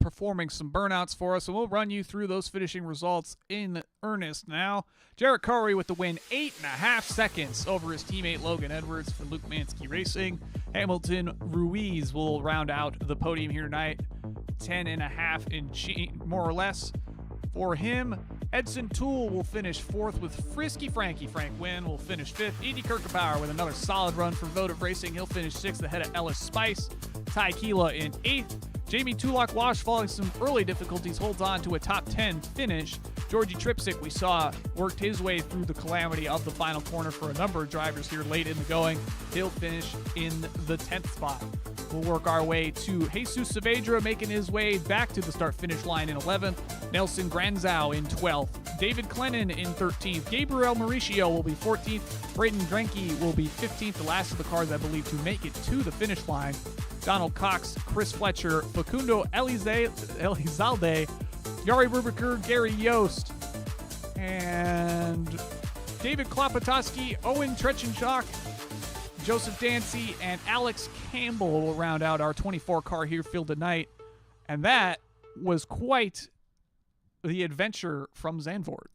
performing some burnouts for us, and we'll run you through those finishing results in earnest now. Jarrett Curry with the win, 8.5 seconds over his teammate Logan Edwards for Luke Mansky Racing. Hamilton Ruiz will round out the podium here tonight, 10.5 in more or less for him. Edson Toole will finish 4th with Frisky Frankie. Frank Wynn will finish 5th. Andy Kirkwood with another solid run for Votive Racing. He'll finish 6th ahead of Ellis Spice. Ty Keela in 8th. Jamie Tulloch-Wash, following some early difficulties, holds on to a top 10 finish. Georgie Tripsick, we saw, worked his way through the calamity of the final corner for a number of drivers here late in the going. He'll finish in the 10th spot. We'll work our way to Jesus Saavedra, making his way back to the start-finish line in 11th. Nelson Granzow in 12th. David Clennon in 13th. Gabriel Mauricio will be 14th. Braden Drenke will be 15th, the last of the cars, I believe, to make it to the finish line. Donald Cox, Chris Fletcher, Facundo Elizalde, Yari Rubiker, Gary Yost, and David Klopotowski, Owen Trechenchuk, Joseph Dancy, and Alex Campbell will round out our 24-car here field tonight. And that was quite the adventure from ZANDVOORT.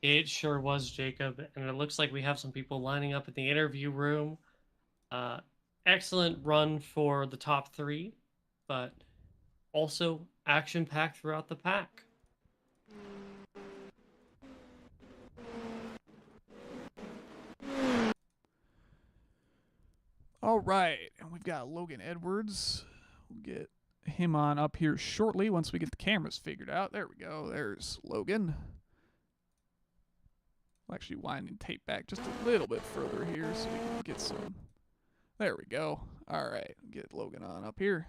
It sure was, Jacob. And it looks like we have some people lining up in the interview room. Excellent run for the top 3, but also action-packed throughout the pack. All right, and we've got Logan Edwards. We'll get him on up here shortly once we get the cameras figured out. There we go. There's Logan. We'll actually wind and tape back just a little bit further here so we can get some. There we go. All right, get Logan on up here.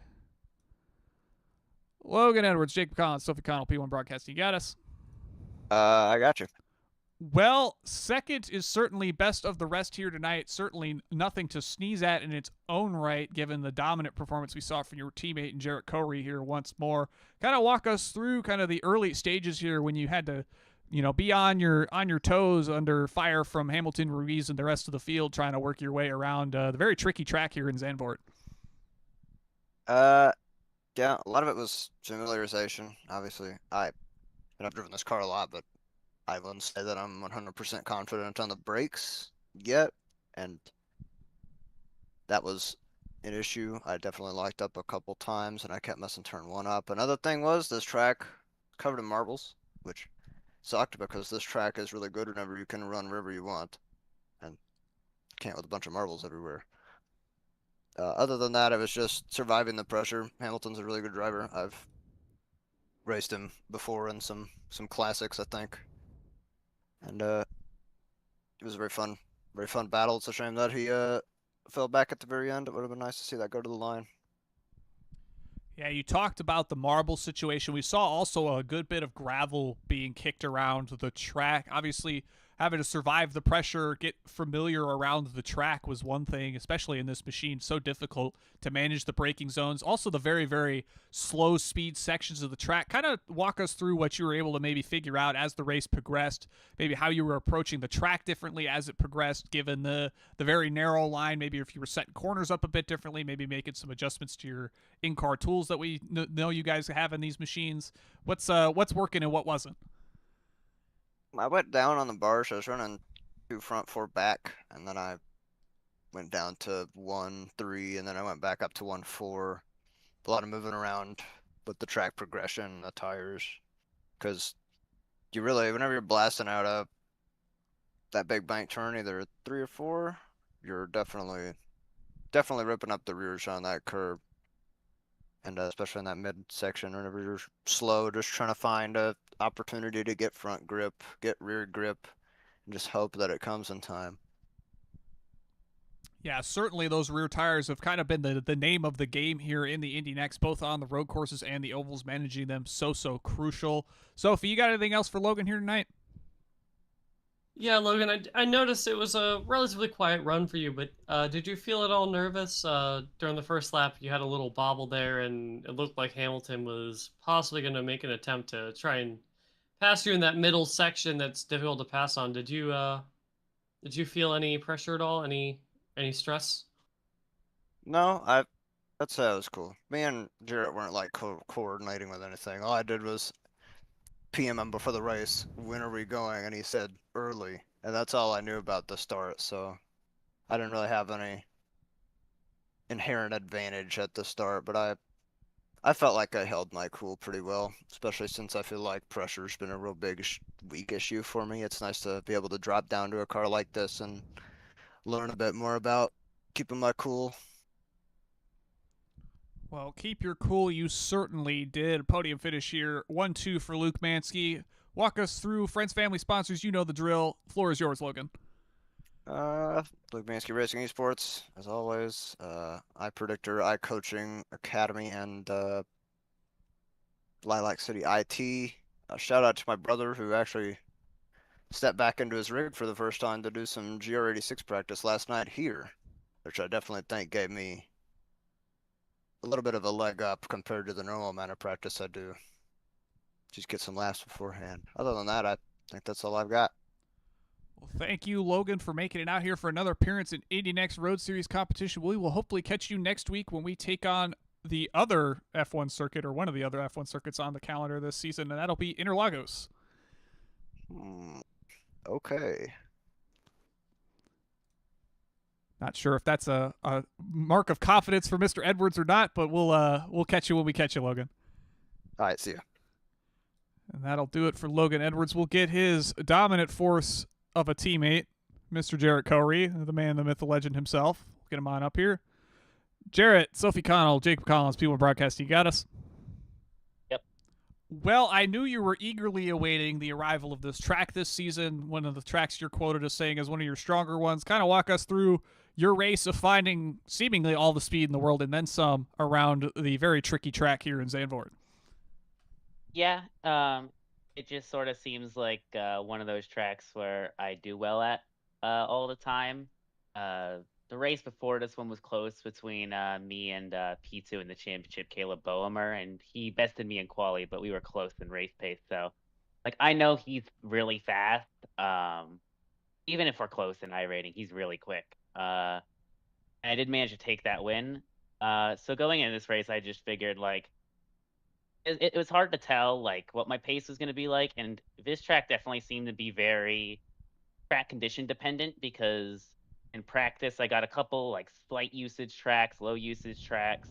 Logan Edwards, Jacob Collins, Sophie Connell, P1 Broadcasting. You got us? I got you. Well, second is certainly best of the rest here tonight. Certainly nothing to sneeze at in its own right, given the dominant performance we saw from your teammate and Jarrett Corey here once more. Kind of walk us through kind of the early stages here when you had to, be on your toes under fire from Hamilton Ruiz and the rest of the field, trying to work your way around the very tricky track here in ZANDVOORT. Yeah, a lot of it was familiarization. Obviously, I've driven this car a lot, but I wouldn't say that I'm 100% confident on the brakes yet, and that was an issue. I definitely locked up a couple times, and I kept messing turn 1 up. Another thing was this track covered in marbles, which sucked because this track is really good whenever you can run wherever you want, and can't with a bunch of marbles everywhere. Other than that, it was just surviving the pressure. Hamilton's a really good driver. I've raced him before in some classics, I think. And it was a very fun battle. It's a shame that he fell back at the very end. It would have been nice to see that go to the line. Yeah, you talked about the marble situation. We saw also a good bit of gravel being kicked around the track. Obviously, having to survive the pressure, get familiar around the track was one thing, especially in this machine. So difficult to manage the braking zones. Also, the very, very slow speed sections of the track. Kind of walk us through what you were able to maybe figure out as the race progressed, maybe how you were approaching the track differently as it progressed, given the very narrow line. Maybe if you were setting corners up a bit differently, maybe making some adjustments to your in-car tools that we know you guys have in these machines. What's working and what wasn't? I went down on the bars. I was running 2 front, 4 back, and then I went down to 1, 3, and then I went back up to 1, 4. A lot of moving around with the track progression and the tires, because you really, whenever you're blasting out that big bank turn, either 3 or 4, you're definitely ripping up the rears on that curb. And especially in that mid section, whenever you're slow, just trying to find a opportunity to get front grip, get rear grip, and just hope that it comes in time. Yeah, certainly those rear tires have kind of been the name of the game here in the Indy NXT, both on the road courses and the ovals, managing them so crucial. Sophie, you got anything else for Logan here tonight? Yeah, Logan, I noticed it was a relatively quiet run for you, but did you feel at all nervous during the first lap? You had a little bobble there, and it looked like Hamilton was possibly going to make an attempt to try and pass you in that middle section that's difficult to pass on. Did you feel any pressure at all? Any stress? No, I'd say it was cool. Me and Jarrett weren't like coordinating with anything. All I did was PM him before the race, when are we going? And he said early, and that's all I knew about the start. So I didn't really have any inherent advantage at the start, but I felt like I held my cool pretty well, especially since I feel like pressure's been a real big weak issue for me. It's nice to be able to drop down to a car like this and learn a bit more about keeping my cool. Well, keep your cool. You certainly did. Podium finish here. 1-2 for Luke Mansky. Walk us through friends, family, sponsors. You know the drill. Floor is yours, Logan. Luke Mansky Racing Esports, as always. iPredictor, iCoaching Academy, and Lilac City IT. Shout out to my brother who actually stepped back into his rig for the first time to do some GR86 practice last night here, which I definitely think gave me a little bit of a leg up compared to the normal amount of practice I do. Just get some laps beforehand. Other than that, I think that's all I've got. Well, thank you, Logan, for making it out here for another appearance in Indy NXT Road Series competition. We will hopefully catch you next week when we take on the other F1 circuit, or one of the other F1 circuits on the calendar this season, and that'll be Interlagos. Okay. Not sure if that's a mark of confidence for Mr. Edwards or not, but we'll catch you when we catch you, Logan. All right, see ya. And that'll do it for Logan Edwards. We'll get his dominant force of a teammate, Mr. Jarrett Corey, the man, the myth, the legend himself. We'll get him on up here. Jarrett, Sophie Connell, Jacob Collins, People Broadcast, you got us? Yep. Well, I knew you were eagerly awaiting the arrival of this track this season, one of the tracks you're quoted as saying is one of your stronger ones. Kind of walk us through your race of finding seemingly all the speed in the world and then some around the very tricky track here in ZANDVOORT. Yeah, it just sort of seems like one of those tracks where I do well at all the time. The race before this one was close between me and P2 in the championship, Caleb Boehmer, and he bested me in quali, but we were close in race pace. So, like, I know he's really fast. Even if we're close in iRating, he's really quick. And I did manage to take that win. So going into this race, I just figured, like, it was hard to tell, like, what my pace was going to be like. And this track definitely seemed to be very track condition dependent, because in practice, I got a couple, like, slight usage tracks, low usage tracks,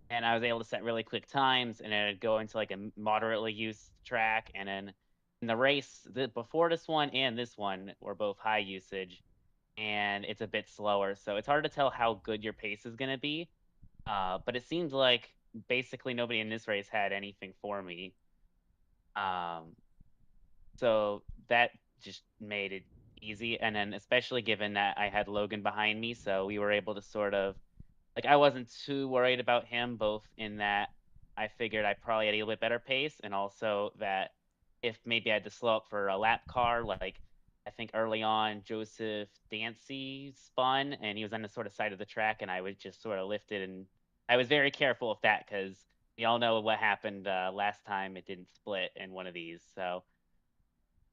and I was able to set really quick times, and then I'd go into, like, a moderately used track. And then in the race, before this one and this one were both high usage, and it's a bit slower. So it's hard to tell how good your pace is going to be. But it seemed like basically nobody in this race had anything for me. So that just made it easy. And then especially given that I had Logan behind me, so we were able to sort of, like, I wasn't too worried about him, both in that I figured I probably had a little bit better pace, and also that if maybe I had to slow up for a lap car, like, I think early on, Joseph Dancy spun, and he was on the sort of side of the track, and I was just sort of lifted, and I was very careful of that because we all know what happened last time. It didn't split in one of these. So,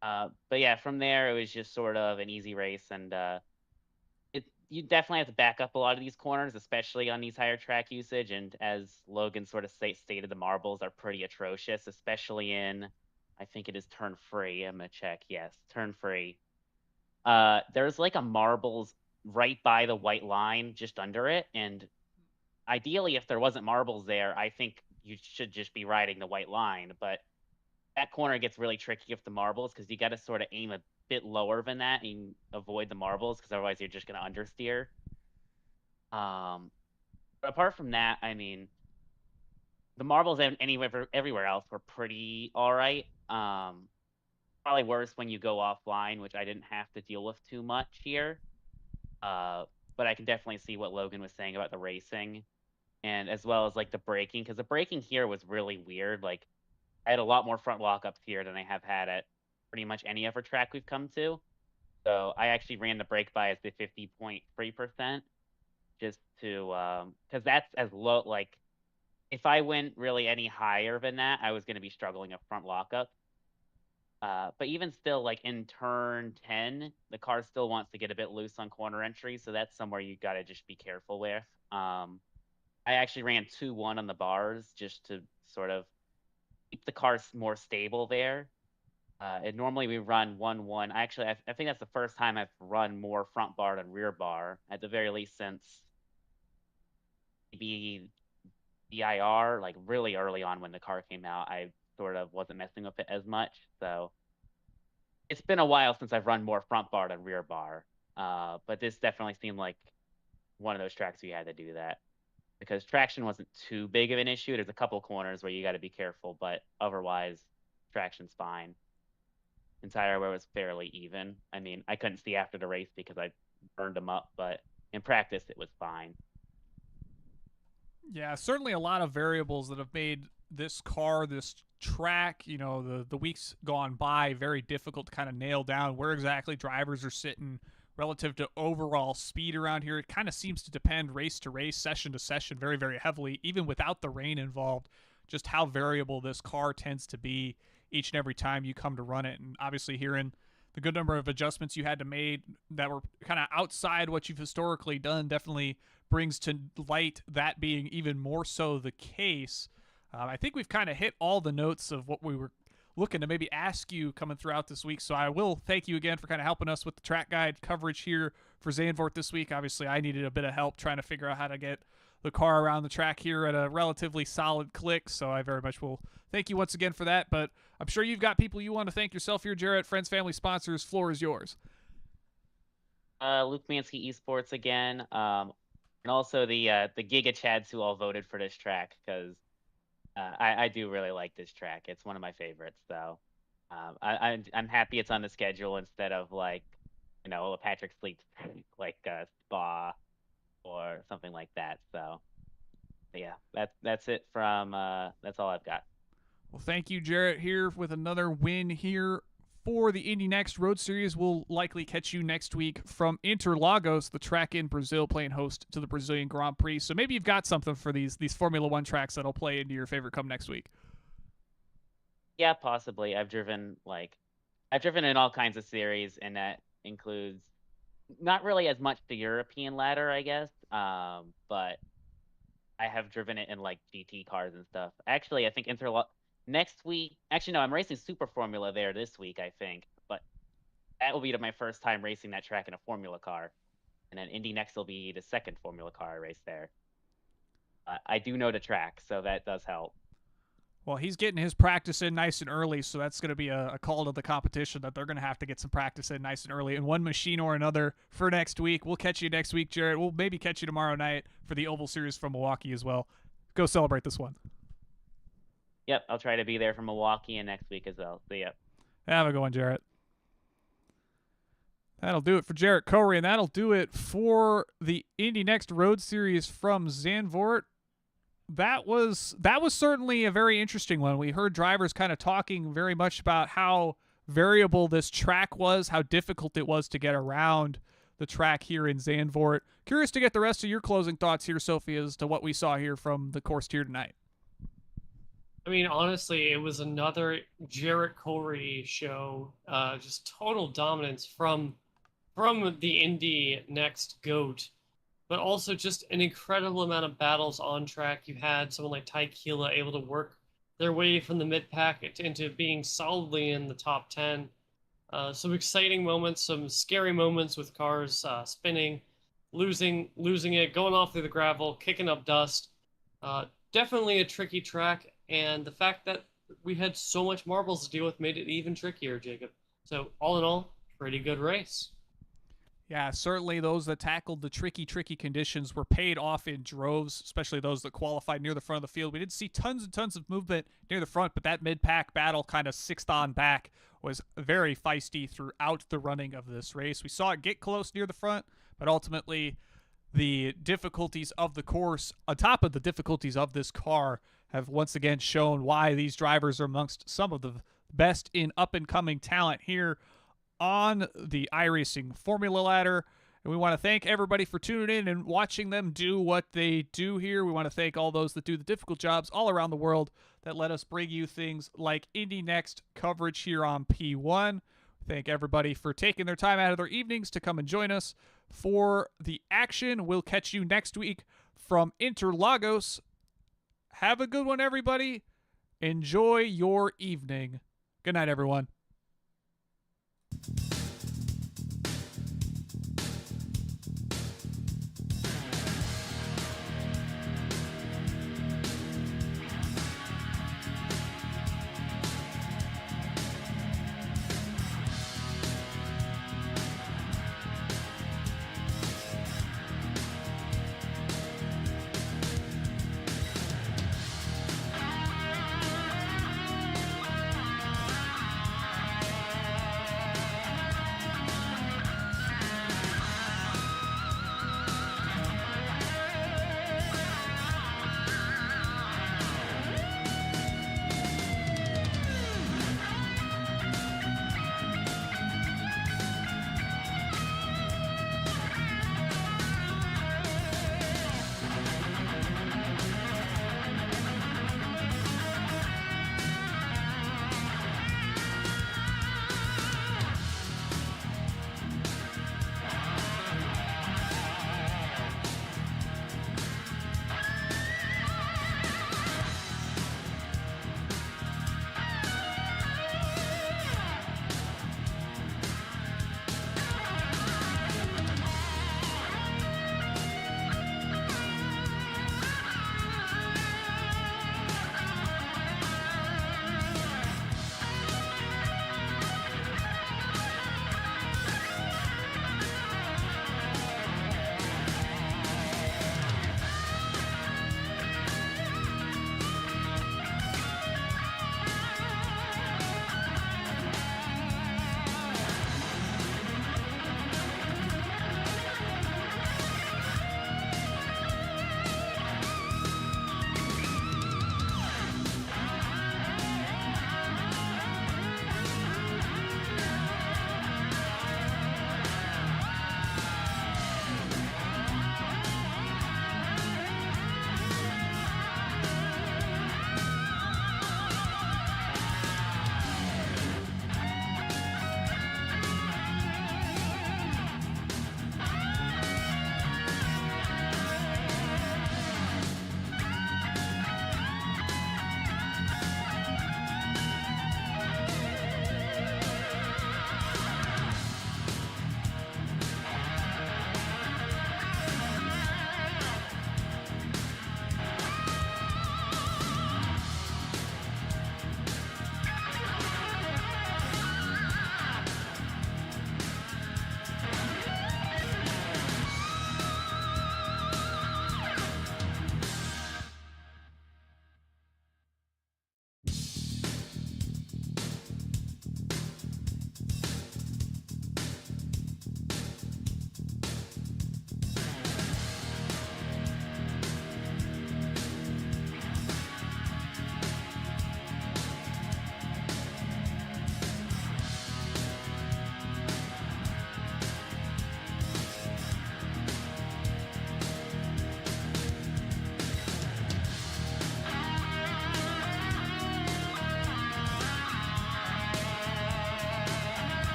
but yeah, from there, it was just sort of an easy race, and you definitely have to back up a lot of these corners, especially on these higher track usage. And as Logan sort of stated, the marbles are pretty atrocious, especially in, I think it is turn free. I'm gonna check. Yes, turn free. There's like a marbles right by the white line, just under it. And ideally, if there wasn't marbles there, I think you should just be riding the white line. But that corner gets really tricky with the marbles because you got to sort of aim a bit lower than that and avoid the marbles because otherwise you're just going to understeer. But apart from that, I mean, the marbles everywhere else were pretty all right. Probably worse when you go offline, which I didn't have to deal with too much here. But I can definitely see what Logan was saying about the racing, and as well as like the braking, because the braking here was really weird. Like I had a lot more front lockups here than I have had at pretty much any other track we've come to. So I actually ran the brake bias to 50.3% just to, because that's as low, like if I went really any higher than that, I was going to be struggling at front lockup. But even still, like in turn 10, the car still wants to get a bit loose on corner entry. So that's somewhere you got to just be careful with. I actually ran 2-1 on the bars just to sort of keep the car more stable there. And normally we run 1-1. Actually, I think that's the first time I've run more front bar than rear bar, at the very least since maybe DIR, like really early on when the car came out. I sort of wasn't messing with it as much. So it's been a while since I've run more front bar than rear bar. But this definitely seemed like one of those tracks where you had to do that because traction wasn't too big of an issue. There's a couple corners where you got to be careful, but otherwise traction's fine. Entire where it was fairly even. I mean, I couldn't see after the race because I burned them up, but in practice it was fine. Yeah, certainly a lot of variables that have made this car, this track, you know, the weeks gone by, very difficult to kind of nail down where exactly drivers are sitting relative to overall speed around here. It kind of seems to depend race to race, session to session, very, very heavily, even without the rain involved, just how variable this car tends to be each and every time you come to run it. And obviously hearing the good number of adjustments you had to make that were kind of outside what you've historically done definitely brings to light that being even more so the case. I think we've kind of hit all the notes of what we were looking to maybe ask you coming throughout this week. So I will thank you again for kind of helping us with the track guide coverage here for ZANDVOORT this week. Obviously, I needed a bit of help trying to figure out how to get the car around the track here at a relatively solid click. So I very much will thank you once again for that. But I'm sure you've got people you want to thank yourself here, Jarrett. Friends, family, sponsors, floor is yours. Luke Mansky Esports again. And also the Giga Chads who all voted for this track because I do really like this track. It's one of my favorites. So I'm happy it's on the schedule instead of like, you know, a Patrick Fleet like Spa or something like that. So yeah, that's it from that's all I've got. Well, thank you, Jarrett, here with another win here for the Indy NXT Road Series. We'll likely catch you next week from Interlagos, the track in Brazil, playing host to the Brazilian Grand Prix. So maybe you've got something for these Formula One tracks that'll play into your favorite come next week. Yeah, possibly. I've driven in all kinds of series, and that includes not really as much the European ladder, I guess, but I have driven it in like GT cars and stuff. Actually, I think next week. Actually, no, I'm racing Super Formula there this week, I think. But that will be my first time racing that track in a Formula car, and then Indy NXT will be the second Formula car I race there. I do know the track, so that does help. Well, he's getting his practice in nice and early, so that's going to be a call to the competition that they're going to have to get some practice in nice and early in one machine or another for next week. We'll catch you next week, Jarrett. We'll maybe catch you tomorrow night for the Oval Series from Milwaukee as well. Go celebrate this one. Yep, I'll try to be there from Milwaukee and next week as well. See ya. Have a good one, Jarrett. That'll do it for Jarrett Corey, and that'll do it for the Indy NXT Road Series from ZANDVOORT. That was certainly a very interesting one. We heard drivers kind of talking very much about how variable this track was, how difficult it was to get around the track here in Zandvoort. Curious to get the rest of your closing thoughts here, Sophie, as to what we saw here from the course here tonight. I mean, honestly, it was another Jarrett Corey show. Just total dominance from the Indy NXT GOAT, but also just an incredible amount of battles on track. You had someone like Ty Keela able to work their way from the mid-pack into being solidly in the top 10. Some exciting moments, some scary moments with cars spinning, losing it, going off through the gravel, kicking up dust. Definitely a tricky track, and the fact that we had so much marbles to deal with made it even trickier, Jacob. So all in all, pretty good race. Yeah, certainly those that tackled the tricky conditions were paid off in droves, especially those that qualified near the front of the field. We did see tons and tons of movement near the front, but that mid-pack battle kind of sixth on back was very feisty throughout the running of this race. We saw it get close near the front, but ultimately the difficulties of the course, on top of the difficulties of this car, have once again shown why these drivers are amongst some of the best in up-and-coming talent here on the iRacing Formula Ladder. And we want to thank everybody for tuning in and watching them do what they do here. We want to thank all those that do the difficult jobs all around the world that let us bring you things like Indy NXT coverage here on P1. Thank everybody for taking their time out of their evenings to come and join us for the action. We'll catch you next week from Interlagos. Have a good one, everybody. Enjoy your evening. Good night, everyone.